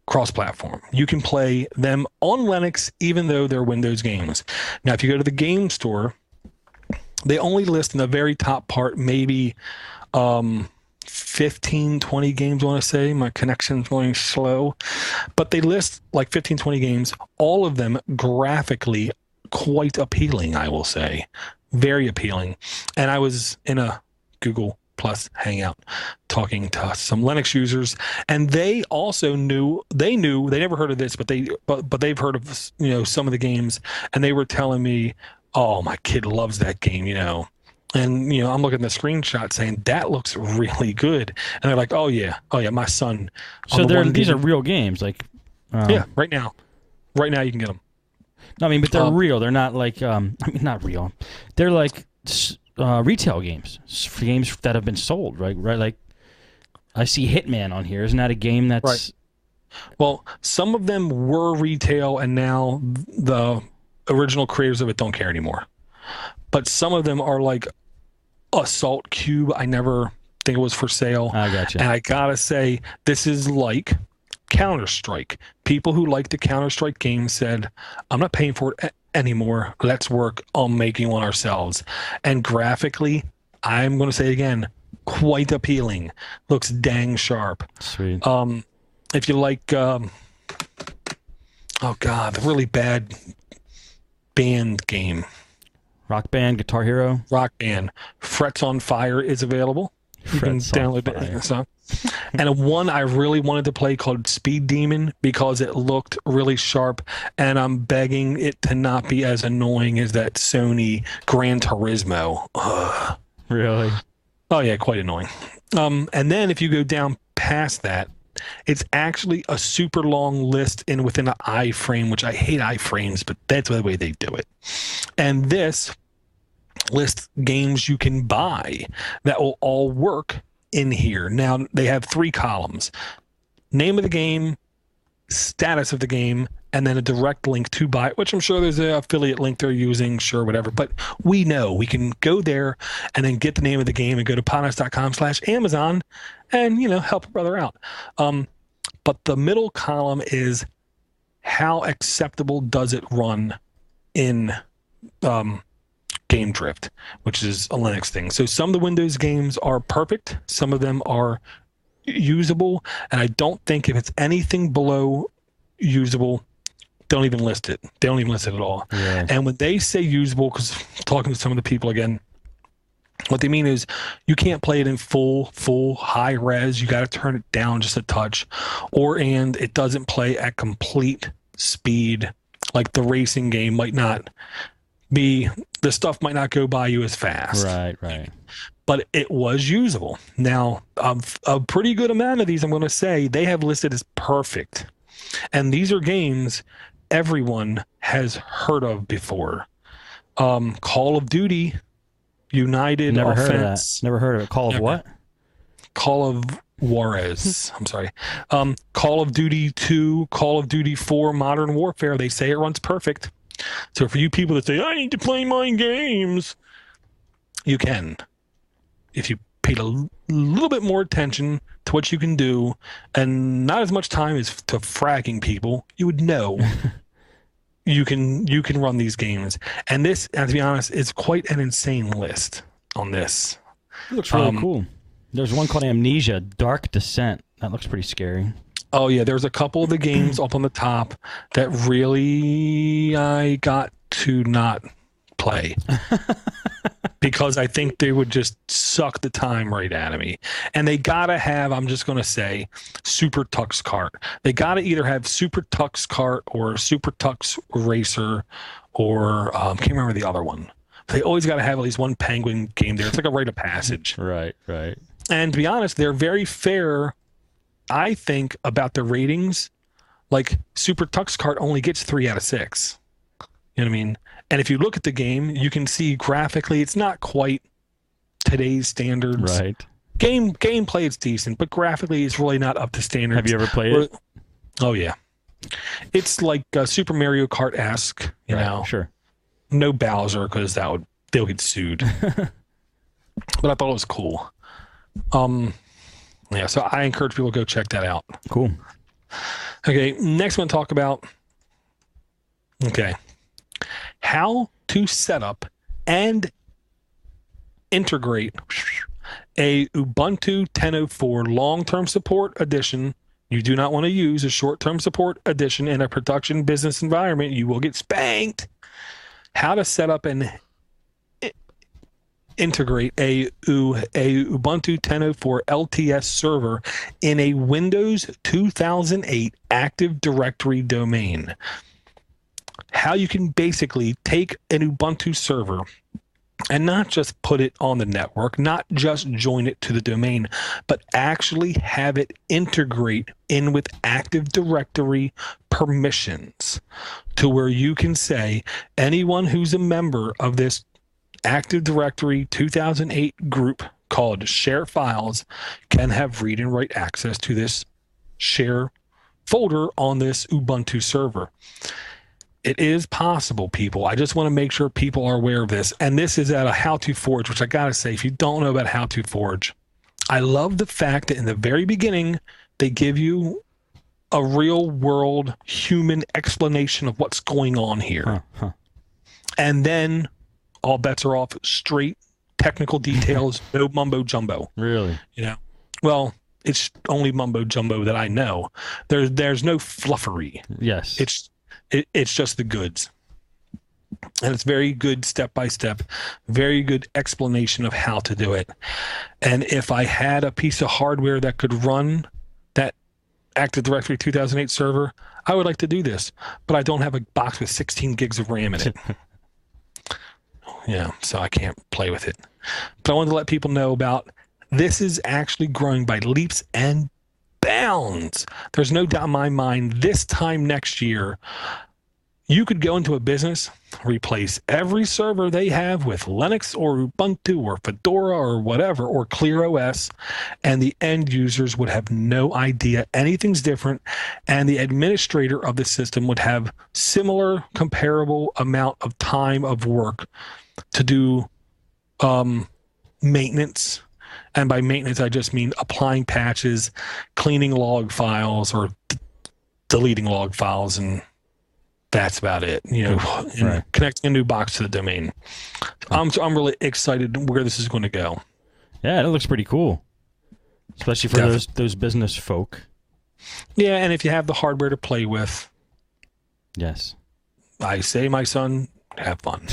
cross-platform. You can play them on Linux even though they're Windows games. Now, if you go to the game store, they only list in the very top part maybe 15, 20 games, I want to say. My connection's going slow. But they list like 15, 20 games, all of them graphically quite appealing, I will say. Very appealing. And I was in a Google Plus Hangout talking to some Linux users, and they also they never heard of this, but they've heard of some of the games, and they were telling me, oh, my kid loves that game, And I'm looking at the screenshot saying that looks really good, and they're like, oh yeah, my son. So these are real games, like yeah, right now you can get them. No, I mean, but they're real. They're not like not real. They're like retail games, games that have been sold, right? Right, like I see Hitman on here. Isn't that a game that's right? Well, some of them were retail, and now the original creators of it don't care anymore. But some of them are like Assault Cube. I never think it was for sale. I gotcha. And I gotta say, this is like Counter-Strike. People who like the Counter-Strike game said, I'm not paying for it anymore. Let's work on making one ourselves. And graphically, I'm going to say it again, quite appealing. Looks dang sharp. Sweet. If you like, the really bad band game. Rock Band, Guitar Hero. Rock Band. Frets on Fire is available. You can download it. So. And one I really wanted to play called Speed Demon because it looked really sharp, and I'm begging it to not be as annoying as that Sony Gran Turismo. Ugh. Really? Oh yeah, quite annoying. And then if you go down past that, it's actually a super long list within an iframe, which I hate iframes, but that's the way they do it. And this list games you can buy that will all work in here. Now they have 3 columns: name of the game, status of the game, and then a direct link to buy it, which I'm sure there's an affiliate link they're using, sure, whatever. But we know we can go there and then get the name of the game and go to podnutz.com/Amazon and, help a brother out. But the middle column is how acceptable does it run in Game Drift, which is a Linux thing. So some of the Windows games are perfect. Some of them are usable. And I don't think if it's anything below usable, don't even list it. They don't even list it at all. Yeah. And when they say usable, because talking to some of the people again, what they mean is you can't play it in full high res. You got to turn it down just a touch, and it doesn't play at complete speed. Like the racing game might not be, the stuff might not go by you as fast. Right. But it was usable. Now, a pretty good amount of these, I'm going to say, they have listed as perfect. And these are games everyone has heard of before. Call of Duty, United Never Offense. heard of that. Never heard of it. Call of what? Call of Juarez. I'm sorry. Call of Duty 2, Call of Duty 4, Modern Warfare. They say it runs perfect. So for you people that say, I need to play my games, you can. If you paid a little bit more attention to what you can do and not as much time as to fragging people, you would know you can run these games. And this, to be honest, is quite an insane list on this. It looks really cool. There's one called Amnesia, Dark Descent. That looks pretty scary. Oh, yeah. There's a couple of the games up on the top that really I got to not play because I think they would just suck the time right out of me. And they got to have, I'm just going to say, Super Tux Kart. They got to either have Super Tux Kart or Super Tux Racer or can't remember the other one. They always got to have at least one penguin game there. It's like a rite of passage. Right. And to be honest, they're very fair, I think, about the ratings. Like Super Tux Kart only gets 3 out of 6. You know what I mean? And if you look at the game, you can see graphically it's not quite today's standards. Right. Gameplay is decent, but graphically it's really not up to standards. Have you ever played it? Oh yeah. It's like Super Mario Kart-esque, you know. Sure. No Bowser because they'll get sued. But I thought it was cool. Yeah, so I encourage people to go check that out. Cool. Okay, next one to talk about. Okay. How to set up and integrate a Ubuntu 10.04 long-term support edition. You do not want to use a short-term support edition in a production business environment. You will get spanked. How to set up and integrate a Ubuntu 10.04 LTS server in a Windows 2008 Active Directory domain. How you can basically take an Ubuntu server and not just put it on the network, not just join it to the domain, but actually have it integrate in with Active Directory permissions to where you can say anyone who's a member of this Active Directory 2008 group called Share Files can have read and write access to this share folder on this Ubuntu server. It is possible, people. I just want to make sure people are aware of this. And this is at a How To Forge, which I got to say, if you don't know about How To Forge, I love the fact that in the very beginning, they give you a real world human explanation of what's going on here. And then all bets are off, straight technical details, no mumbo jumbo. Really? You know, well, it's only mumbo jumbo that I know. There's no fluffery. Yes. It's just the goods. And it's very good step by step, very good explanation of how to do it. And if I had a piece of hardware that could run that Active Directory 2008 server, I would like to do this, but I don't have a box with 16 gigs of RAM in it. Yeah, so I can't play with it. But I wanted to let people know about this is actually growing by leaps and bounds. There's no doubt in my mind this time next year, you could go into a business, replace every server they have with Linux or Ubuntu or Fedora or whatever, or ClearOS, and the end users would have no idea anything's different, and the administrator of the system would have similar comparable amount of time of work to do maintenance. And by maintenance, I just mean applying patches, cleaning log files, or deleting log files, and that's about it. You know, right. Connecting a new box to the domain. I'm really excited where this is going to go. Yeah, it looks pretty cool, especially for those business folk. Yeah, and if you have the hardware to play with, yes, I say, my son, have fun.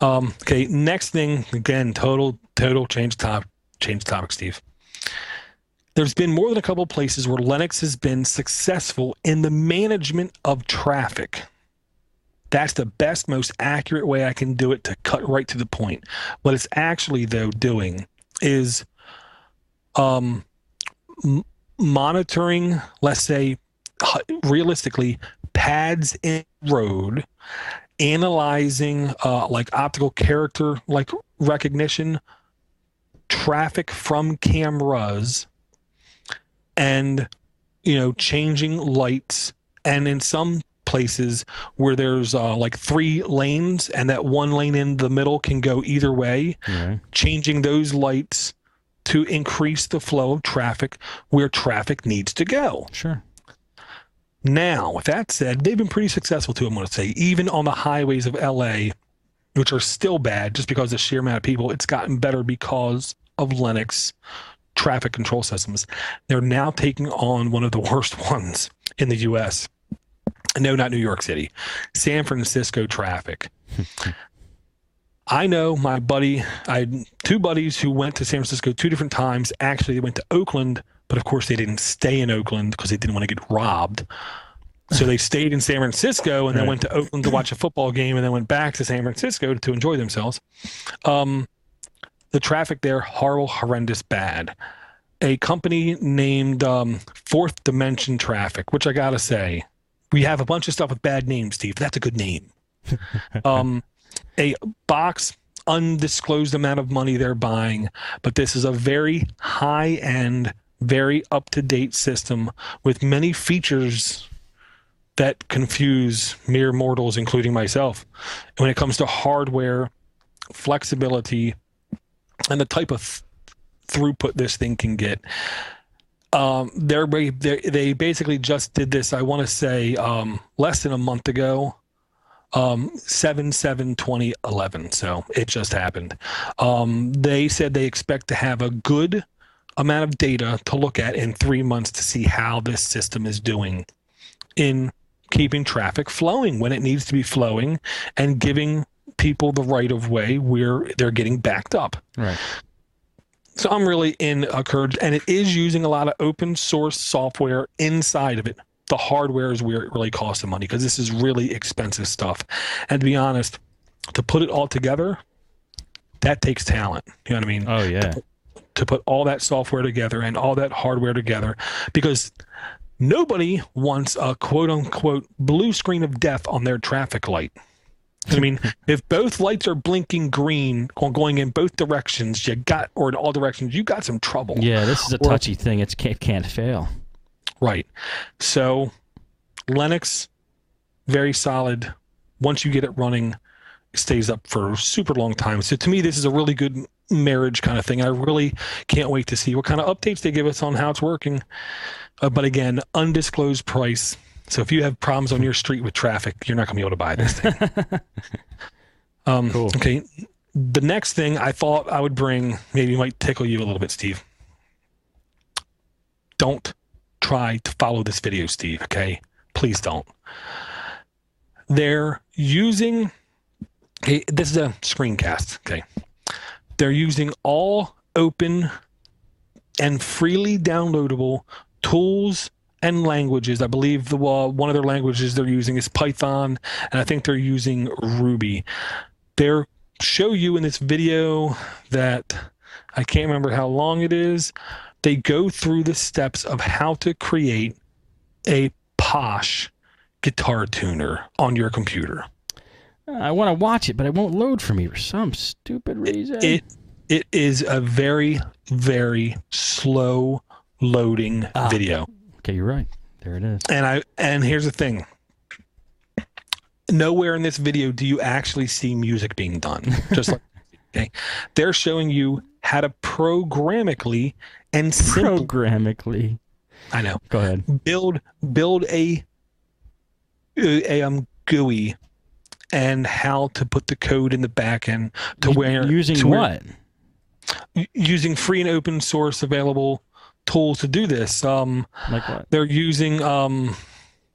Okay, next thing, again, total change topic, Steve. There's been more than a couple of places where Linux has been successful in the management of traffic. That's the best, most accurate way I can do it to cut right to the point. What it's actually, though, doing is monitoring, let's say, realistically, pads in road, analyzing like optical character like recognition, traffic from cameras, and changing lights. And in some places where there's like 3 lanes and that one lane in the middle can go either way, changing those lights to increase the flow of traffic where traffic needs to go. Sure. Now, with that said, they've been pretty successful too, I'm going to say. Even on the highways of LA, which are still bad just because of the sheer amount of people, it's gotten better because of Linux traffic control systems. They're now taking on one of the worst ones in the U.S. No, not New York City. San Francisco traffic. I know my buddy, I had 2 buddies who went to San Francisco 2 different times. Actually, they went to Oakland, but of course they didn't stay in Oakland because they didn't want to get robbed. So they stayed in San Francisco and then went to Oakland to watch a football game and then went back to San Francisco to enjoy themselves. The traffic there, horrible, horrendous, bad. A company named Fourth Dimension Traffic, which I got to say, we have a bunch of stuff with bad names, Steve. That's a good name. A box, undisclosed amount of money they're buying, but this is a very high-end, very up-to-date system with many features that confuse mere mortals, including myself. And when it comes to hardware, flexibility, and the type of throughput this thing can get, they basically just did this, I want to say, less than a month ago, 7/7/2011. So it just happened. They said they expect to have a good amount of data to look at in 3 months to see how this system is doing in keeping traffic flowing when it needs to be flowing and giving people the right of way where they're getting backed up. Right. So I'm really encouraged, and it is using a lot of open source software inside of it. The hardware is where it really costs the money because this is really expensive stuff. And to be honest, to put it all together, that takes talent. You know what I mean? Oh yeah. To put all that software together and all that hardware together, because nobody wants a quote unquote blue screen of death on their traffic light. I mean, if both lights are blinking green going in both directions, or in all directions, you got some trouble. Yeah, this is a touchy thing. It can't fail. Right. So Linux, very solid. Once you get it running, it stays up for a super long time. So to me, this is a really good marriage kind of thing. I really can't wait to see what kind of updates they give us on how it's working. But again, undisclosed price. So if you have problems on your street with traffic, you're not going to be able to buy this thing. Cool. Okay. The next thing I thought I would bring, maybe might tickle you a little bit, Steve. Don't try to follow this video, Steve. Okay. Please don't. They're using, this is a screencast. Okay. They're using all open and freely downloadable tools and languages. I believe one of their languages they're using is Python, and I think they're using Ruby. They're show you in this video that I can't remember how long it is. They go through the steps of how to create a posh guitar tuner on your computer. I want to watch it, but it won't load for me for some stupid reason. It is a very, very slow loading video. Okay, you're right. There it is. And here's the thing. Nowhere in this video do you actually see music being done. Just like, okay, they're showing you how to programmatically and simply. Programmatically. I know. Go ahead. Build a GUI and how to put the code in the back end to where using what? Using free and open source available tools to do this. Like what? They're using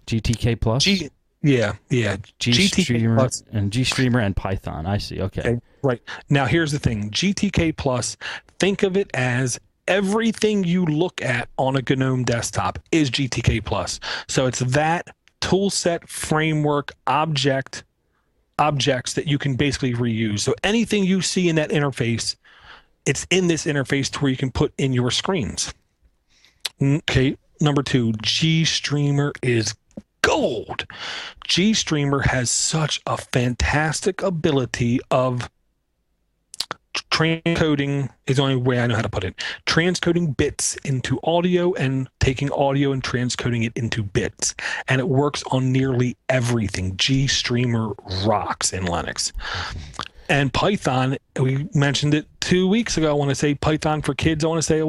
GTK Plus. GTK Plus and GStreamer and Python. I see. Okay. Right. Now here's the thing. GTK Plus, think of it as everything you look at on a GNOME desktop is GTK Plus. So it's that tool set, framework, objects that you can basically reuse. So anything you see in that interface, it's in this interface to where you can put in your screens. Okay, number 2, GStreamer is gold. GStreamer has such a fantastic ability of transcoding, is the only way I know how to put it. Transcoding bits into audio and taking audio and transcoding it into bits. And it works on nearly everything. GStreamer rocks in Linux. And Python, we mentioned it 2 weeks ago. I want to say Python for Kids, I want to say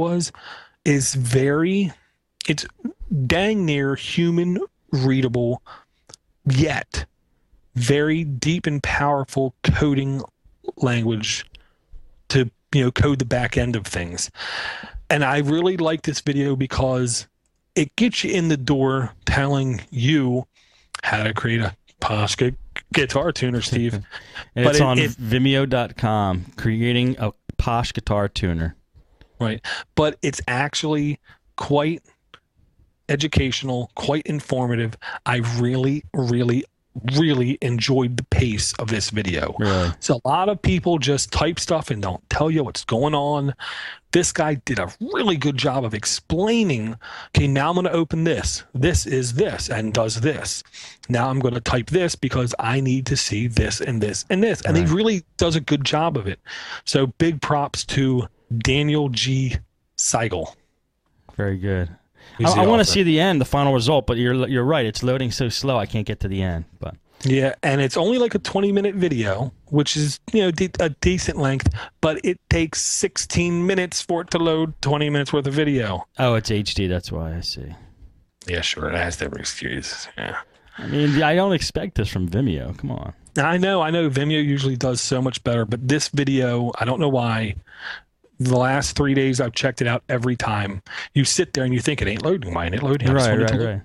it's dang near human readable, yet very deep and powerful coding language to, code the back end of things. And I really like this video because it gets you in the door telling you how to create a posh guitar tuner, Steve. It's on Vimeo.com, creating a posh guitar tuner. Right. But it's actually quite educational, quite informative. I really, really, really enjoyed the pace of this video. Really? So a lot of people just type stuff and don't tell you what's going on. This guy did a really good job of explaining, okay, now I'm going to open this. This is this and does this. Now I'm going to type this because I need to see this and this and this. And he really does a good job of it. So big props to Daniel G. Seigel. Very good. I want to see the end, the final result, but you're right. It's loading so slow, I can't get to the end. But yeah, and it's only like a 20-minute video, which is a decent length, but it takes 16 minutes for it to load 20 minutes worth of video. Oh, it's HD. That's why. I see. Yeah, sure. It has every excuse. Yeah. I mean, I don't expect this from Vimeo. Come on. I know. Vimeo usually does so much better, but this video, I don't know why. The last 3 days I've checked it out every time. You sit there and you think it ain't loading. Why ain't it loading? Right.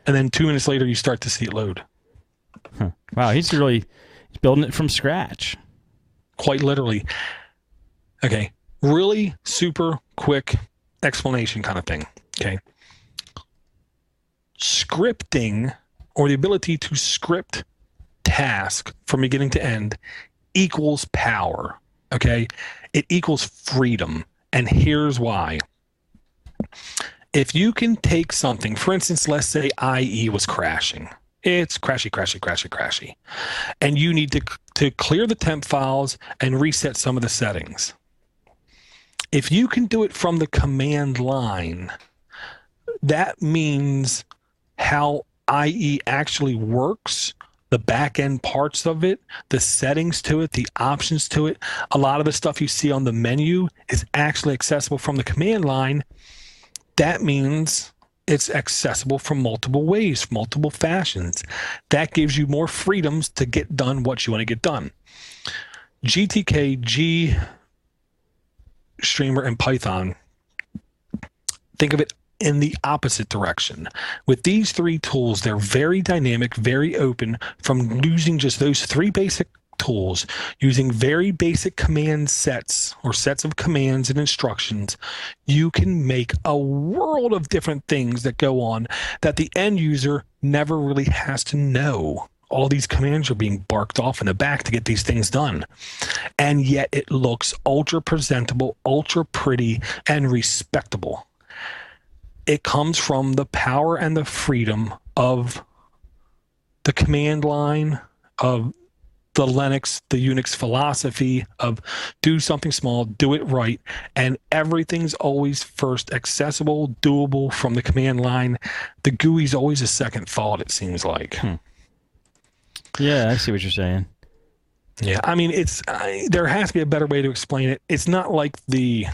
And then 2 minutes later you start to see it load. Huh. Wow, he's building it from scratch. Quite literally. Okay. Really super quick explanation kind of thing. Okay. Scripting, or the ability to script task from beginning to end, equals power. okay? It equals freedom. And here's why. If you can take something, for instance, let's say IE was crashing. It's crashy. And you need to clear the temp files and reset some of the settings. If you can do it from the command line, that means how IE actually works, the back end parts of it, the settings to it, the options to it. A lot of the stuff you see on the menu is actually accessible from the command line. That means it's accessible from multiple ways, multiple fashions. That gives you more freedoms to get done what you want to get done. GTK, G Streamer, and Python, think of it in the opposite direction. With these three tools, they're very dynamic, very open. From using just those three basic tools, using very basic command sets or sets of commands and instructions, you can make a world of different things that go on that the end user never really has to know. All these commands are being barked off in the back to get these things done. And yet it looks ultra presentable, ultra pretty, and respectable. It comes from the power and the freedom of the command line, of the Linux, the Unix philosophy of do something small, do it right, and everything's always first accessible, doable from the command line. The GUI's always a second thought, it seems like. Yeah, I see what you're saying. Yeah, I mean, there has to be a better way to explain it. It's not like the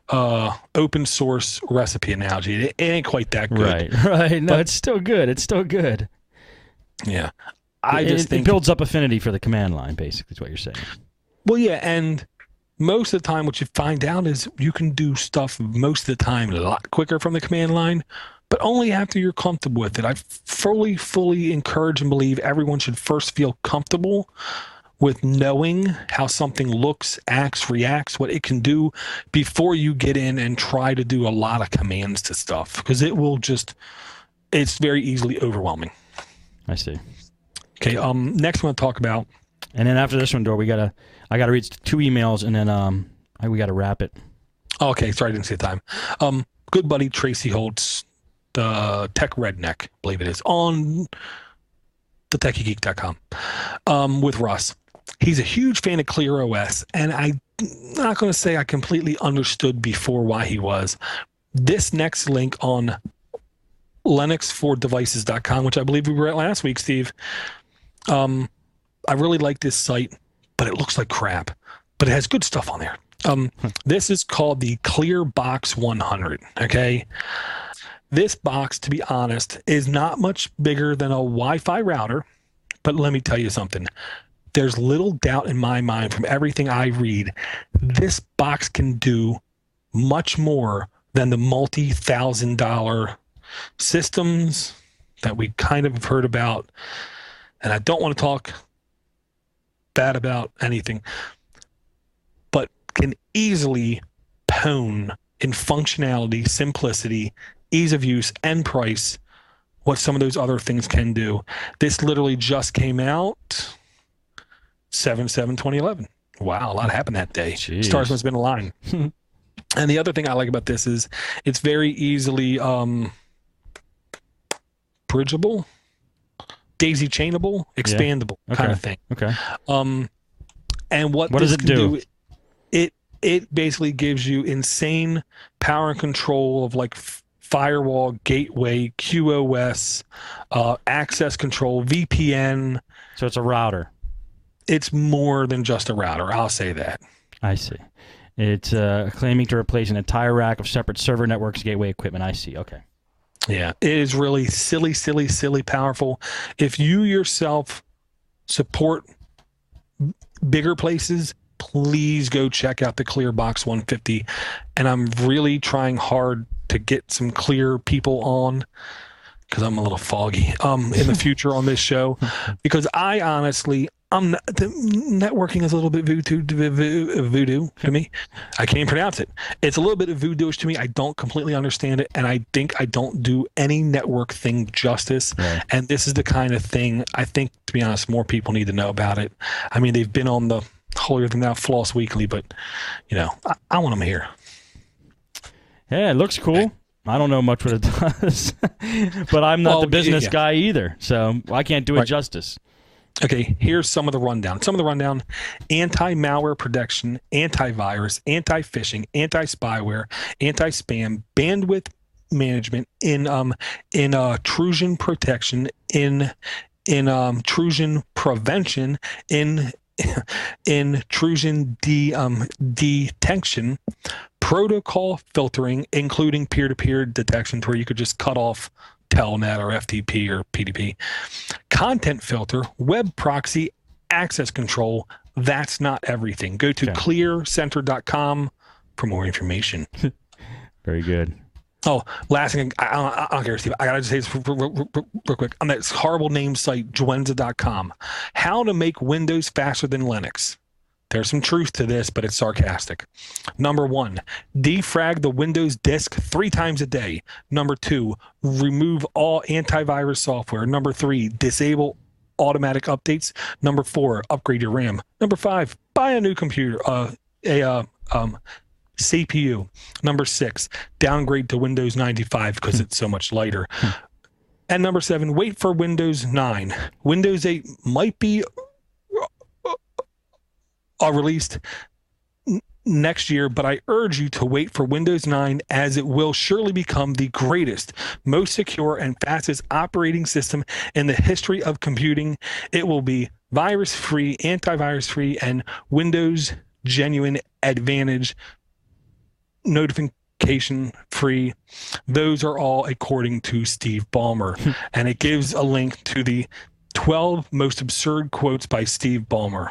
open source recipe analogy. It ain't quite that good. Right. No, it's still good. It's still good. Yeah. I just think it builds up affinity for the command line, basically, is what you're saying. Well, yeah, and most of the time what you find out is you can do stuff most of the time a lot quicker from the command line, but only after you're comfortable with it. I fully encourage and believe everyone should first feel comfortable with knowing how something looks, acts, reacts, what it can do before you get in and try to do a lot of commands to stuff, because it's very easily overwhelming. I see. Okay, next we're going to talk about... And then after this one, Dor, I got to read 2 emails, and then we got to wrap it. Okay, sorry, I didn't see the time. Good buddy Tracy Holtz, the Tech Redneck, I believe it is, on the techiegeek.com, with Russ. He's a huge fan of Clear OS, and I'm not going to say I completely understood before why he was. This next link on linuxfordevices.com, which I believe we were at last week, Steve. I really like this site, but it looks like crap. But it has good stuff on there. This is called the Clear Box 100, okay? This box, to be honest, is not much bigger than a Wi-Fi router, but let me tell you something. There's little doubt in my mind from everything I read, this box can do much more than the multi-$1,000 systems that we kind of have heard about. And I don't want to talk bad about anything, but can easily pwn in functionality, simplicity, ease of use, and price what some of those other things can do. This literally just came out 7/7/2011. Wow, a lot happened that day. Jeez. Stars must have been aligned. And the other thing I like about this is it's very easily bridgeable, daisy chainable, expandable kind of thing. Okay. And what does it do? It basically gives you insane power and control of like firewall, gateway, QoS, access control, VPN. So it's a router. It's more than just a router. I'll say that. I see. It's claiming to replace an entire rack of separate server networks, gateway equipment. I see. Okay. Yeah, it is really silly powerful. If you yourself support bigger places, please go check out the ClearBox 150. And I'm really trying hard to get some Clear people on, because I'm a little foggy in the future on this show, because I honestly, the networking is a little bit voodoo to me. I can't even pronounce it. It's a little bit of voodooish to me. I don't completely understand it, and I think I don't do any network thing justice. Right. And this is the kind of thing I think, to be honest, more people need to know about it. I mean, they've been on the holier than thou floss weekly, but I want them here. Yeah, it looks cool. I don't know much what it does, but I'm not the business guy either, so I can't do it justice. Okay, here's some of the rundown. Anti-malware protection, antivirus, anti-phishing, anti-spyware, anti-spam, bandwidth management, intrusion protection, intrusion prevention, intrusion detection, protocol filtering, including peer-to-peer detection, where you could just cut off Telnet or FTP or PDP, content filter, web proxy, access control. That's not everything. Go to clearcenter.com for more information. Very good. Oh, last thing, I don't care, Steve. I gotta just say this real quick. On that horrible name site, Juenza.com, how to make Windows faster than Linux. There's some truth to this, but it's sarcastic. Number 1, defrag the Windows disk 3 times a day. Number 2, remove all antivirus software. Number 3, disable automatic updates. Number 4, upgrade your RAM. Number 5, buy a new computer, CPU. Number 6, downgrade to Windows 95 because it's so much lighter. And number 7, wait for Windows 9. Windows 8 might be released next year, but I urge you to wait for Windows 9, as it will surely become the greatest, most secure, and fastest operating system in the history of computing. It will be virus-free, antivirus-free, and Windows Genuine Advantage notification-free. Those are all according to Steve Ballmer. And it gives a link to the 12 most absurd quotes by Steve Ballmer,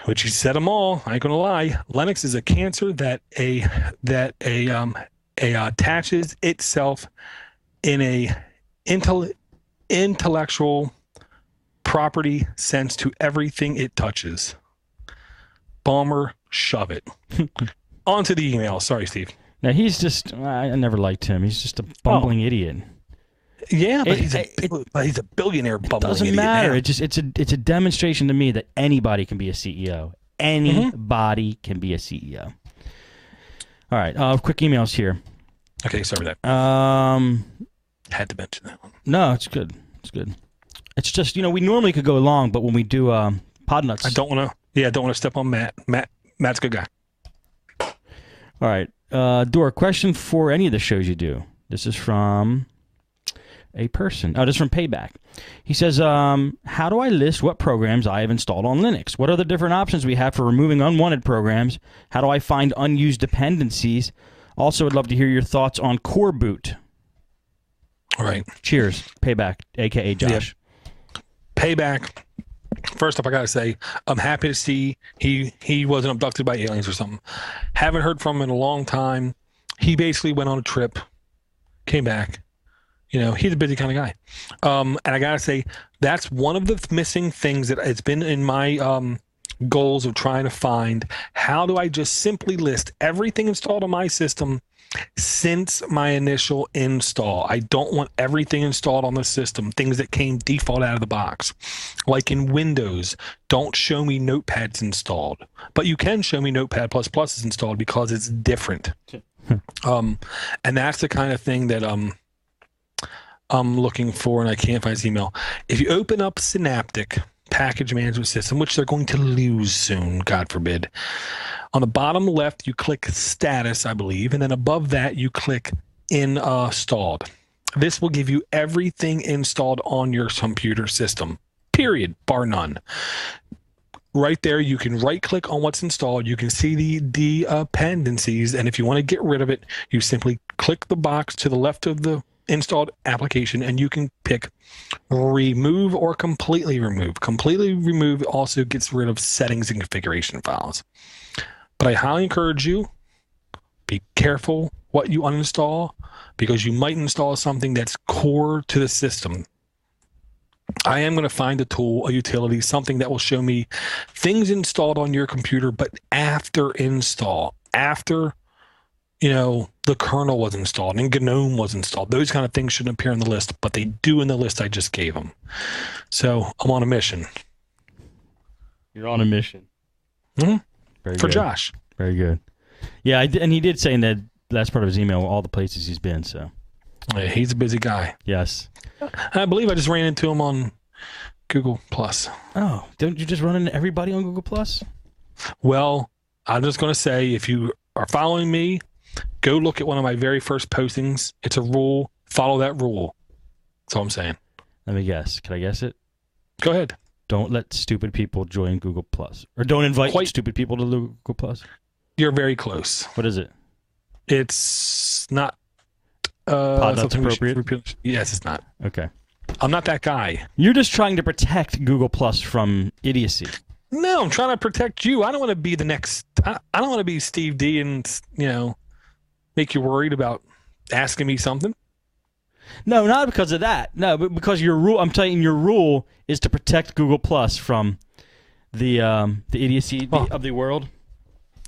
which he said them all. I ain't gonna lie. Linux is a cancer that attaches itself in a intellectual property sense to everything it touches. Ballmer, shove it. On to the email. Sorry, Steve. Now he's just, I never liked him. He's just a bumbling idiot. Yeah, but he's a billionaire bumbling idiot. Doesn't matter. It's a demonstration to me that anybody can be a CEO. Anybody can be a CEO. All right, quick emails here. Okay, sorry for that. Had to mention that one. No, it's good. It's good. It's just, we normally could go long, but when we do podnutz, I don't want to step on Matt. Matt's a good guy. All right. Dora, question for any of the shows you do. This is from a person. Oh, this is from Payback. He says, how do I list what programs I have installed on Linux? What are the different options we have for removing unwanted programs? How do I find unused dependencies? Also, I'd love to hear your thoughts on Core Boot. All right. Cheers. Payback, a.k.a. Josh. Yep. Payback. First up, I gotta say, I'm happy to see he wasn't abducted by aliens or something. Haven't heard from him in a long time. He basically went on a trip, came back. He's a busy kind of guy. And I gotta say, that's one of the missing things that it's been in my goals of trying to find. How do I just simply list everything installed on my system since my initial install? I don't want everything installed on the system, things that came default out of the box. Like in Windows, don't show me Notepads installed, but you can show me Notepad++ is installed because it's different. And that's the kind of thing that I'm looking for, and I can't find his email. If you open up Synaptic Package Management System, which they're going to lose soon, God forbid, on the bottom left, you click Status, I believe, and then above that, you click Installed. This will give you everything installed on your computer system, period, bar none. Right there, you can right-click on what's installed. You can see the dependencies, and if you want to get rid of it, you simply click the box to the left of the installed application, and you can pick remove or completely remove. Completely remove also gets rid of settings and configuration files. But I highly encourage you, be careful what you uninstall, because you might install something that's core to the system. I am going to find a tool, a utility, something that will show me things installed on your computer, but after install, after the kernel was installed and GNOME was installed. Those kind of things shouldn't appear on the list, but they do in the list I just gave them. So I'm on a mission. You're on a mission. Mm-hmm. Very For good. Josh. Very good. Yeah, and he did say in that last part of his email all the places he's been. So Yeah, he's a busy guy. yes. I believe I just ran into him on Google Plus. Oh, don't you just run into everybody on Google Plus? Well, I'm just going to say, if you are following me, go look at one of my very first postings. It's a rule. Follow that rule. That's all I'm saying. Let me guess. Can I guess it? Go ahead. Don't let stupid people join Google Plus, or don't invite stupid people to Google Plus. You're very close. What is it? It's not. Podnutz appropriate? Yes, it's not. Okay. I'm not that guy. You're just trying to protect Google Plus from idiocy. No, I'm trying to protect you. I don't want to be the next. I don't want to be Steve D and make you worried about asking me something. No, not because of that. No, but because your rule. I'm telling you, your rule is to protect Google Plus from the idiocy of the world.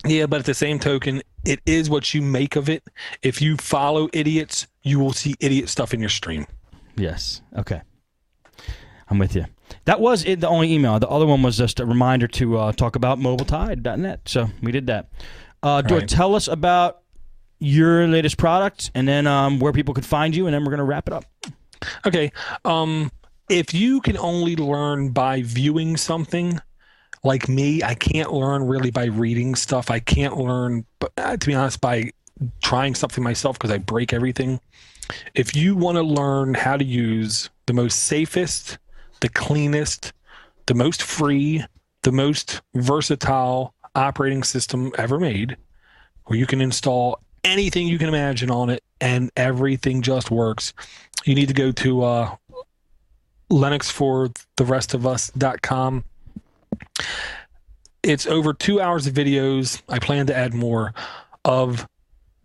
Yeah, but at the same token, it is what you make of it. If you follow idiots, you will see idiot stuff in your stream. Yes. Okay. I'm with you. That was it, the only email. The other one was just a reminder to talk about mobiletide.net. So we did that. Dor, tell us about your latest product and then where people could find you, and then we're going to wrap it up. Okay. If you can only learn by viewing something, like me, I can't learn really by reading stuff. I can't learn, to be honest, by trying something myself because I break everything. If you want to learn how to use the most safest, the cleanest, the most free, the most versatile operating system ever made, where you can install anything you can imagine on it and everything just works, you need to go to linuxfortherestofus.com. It's over 2 hours of videos. I plan to add more of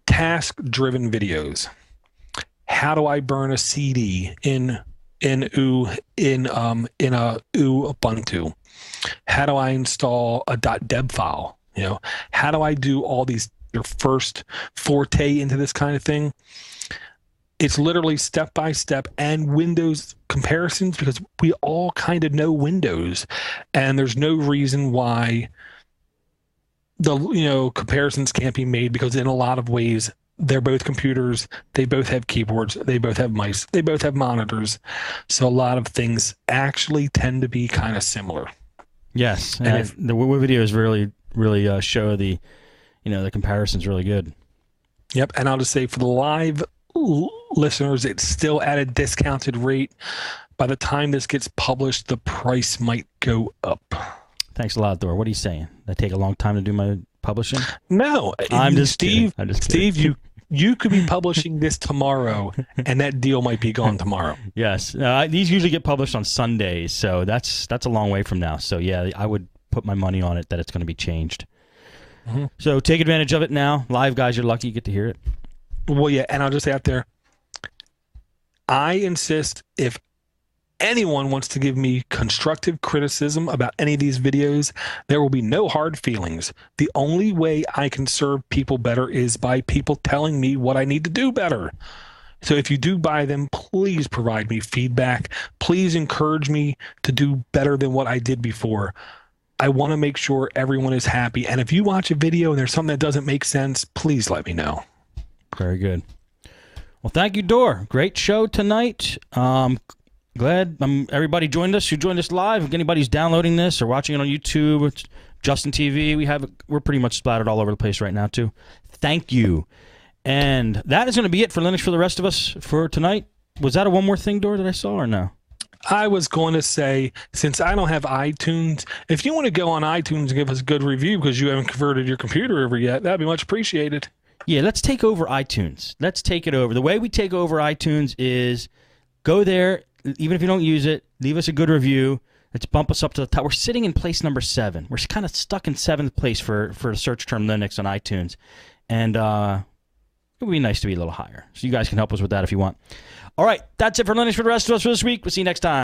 task-driven videos. How do I burn a CD in Ubuntu? How do I install a .deb file? How do I do all these? Your first forte into this kind of thing. It's literally step by step and Windows comparisons because we all kind of know Windows, and there's no reason why the comparisons can't be made because in a lot of ways they're both computers, they both have keyboards, they both have mice, they both have monitors, so a lot of things actually tend to be kind of similar. Yes, and the videos really show the the comparison's really good. Yep, and I'll just say for the live listeners, it's still at a discounted rate. By the time this gets published, the price might go up. Thanks a lot, Thor. What are you saying? That take a long time to do my publishing? No, I'm just Steve. kidding. Steve, you could be publishing this tomorrow, and that deal might be gone tomorrow. Yes, these usually get published on Sundays, so that's a long way from now. So yeah, I would put my money on it that it's going to be changed. Mm-hmm. So take advantage of it now. Live guys, you're lucky you get to hear it. Well, yeah, and I'll just say out there, I insist if anyone wants to give me constructive criticism about any of these videos, there will be no hard feelings. The only way I can serve people better is by people telling me what I need to do better. So if you do buy them, please provide me feedback. Please encourage me to do better than what I did before. I want to make sure everyone is happy. And if you watch a video and there's something that doesn't make sense, please let me know. Very good. Well, thank you, Dor. Great show tonight. Glad everybody joined us who joined us live. If anybody's downloading this or watching it on YouTube, it's Justin TV, we're pretty much splattered all over the place right now too. Thank you. And that is going to be it for Linux for the rest of us for tonight. Was that a one more thing, Dor, that I saw or no? I was going to say, since I don't have iTunes, if you want to go on iTunes and give us a good review because you haven't converted your computer over yet, that'd be much appreciated. Yeah, let's take over iTunes. Let's take it over. The way we take over iTunes is go there, even if you don't use it, leave us a good review. Let's bump us up to the top. We're sitting in place number 7. We're kind of stuck in 7th place for the search term Linux on iTunes. And it would be nice to be a little higher. So you guys can help us with that if you want. All right, that's it for Linux for the rest of us for this week. We'll see you next time.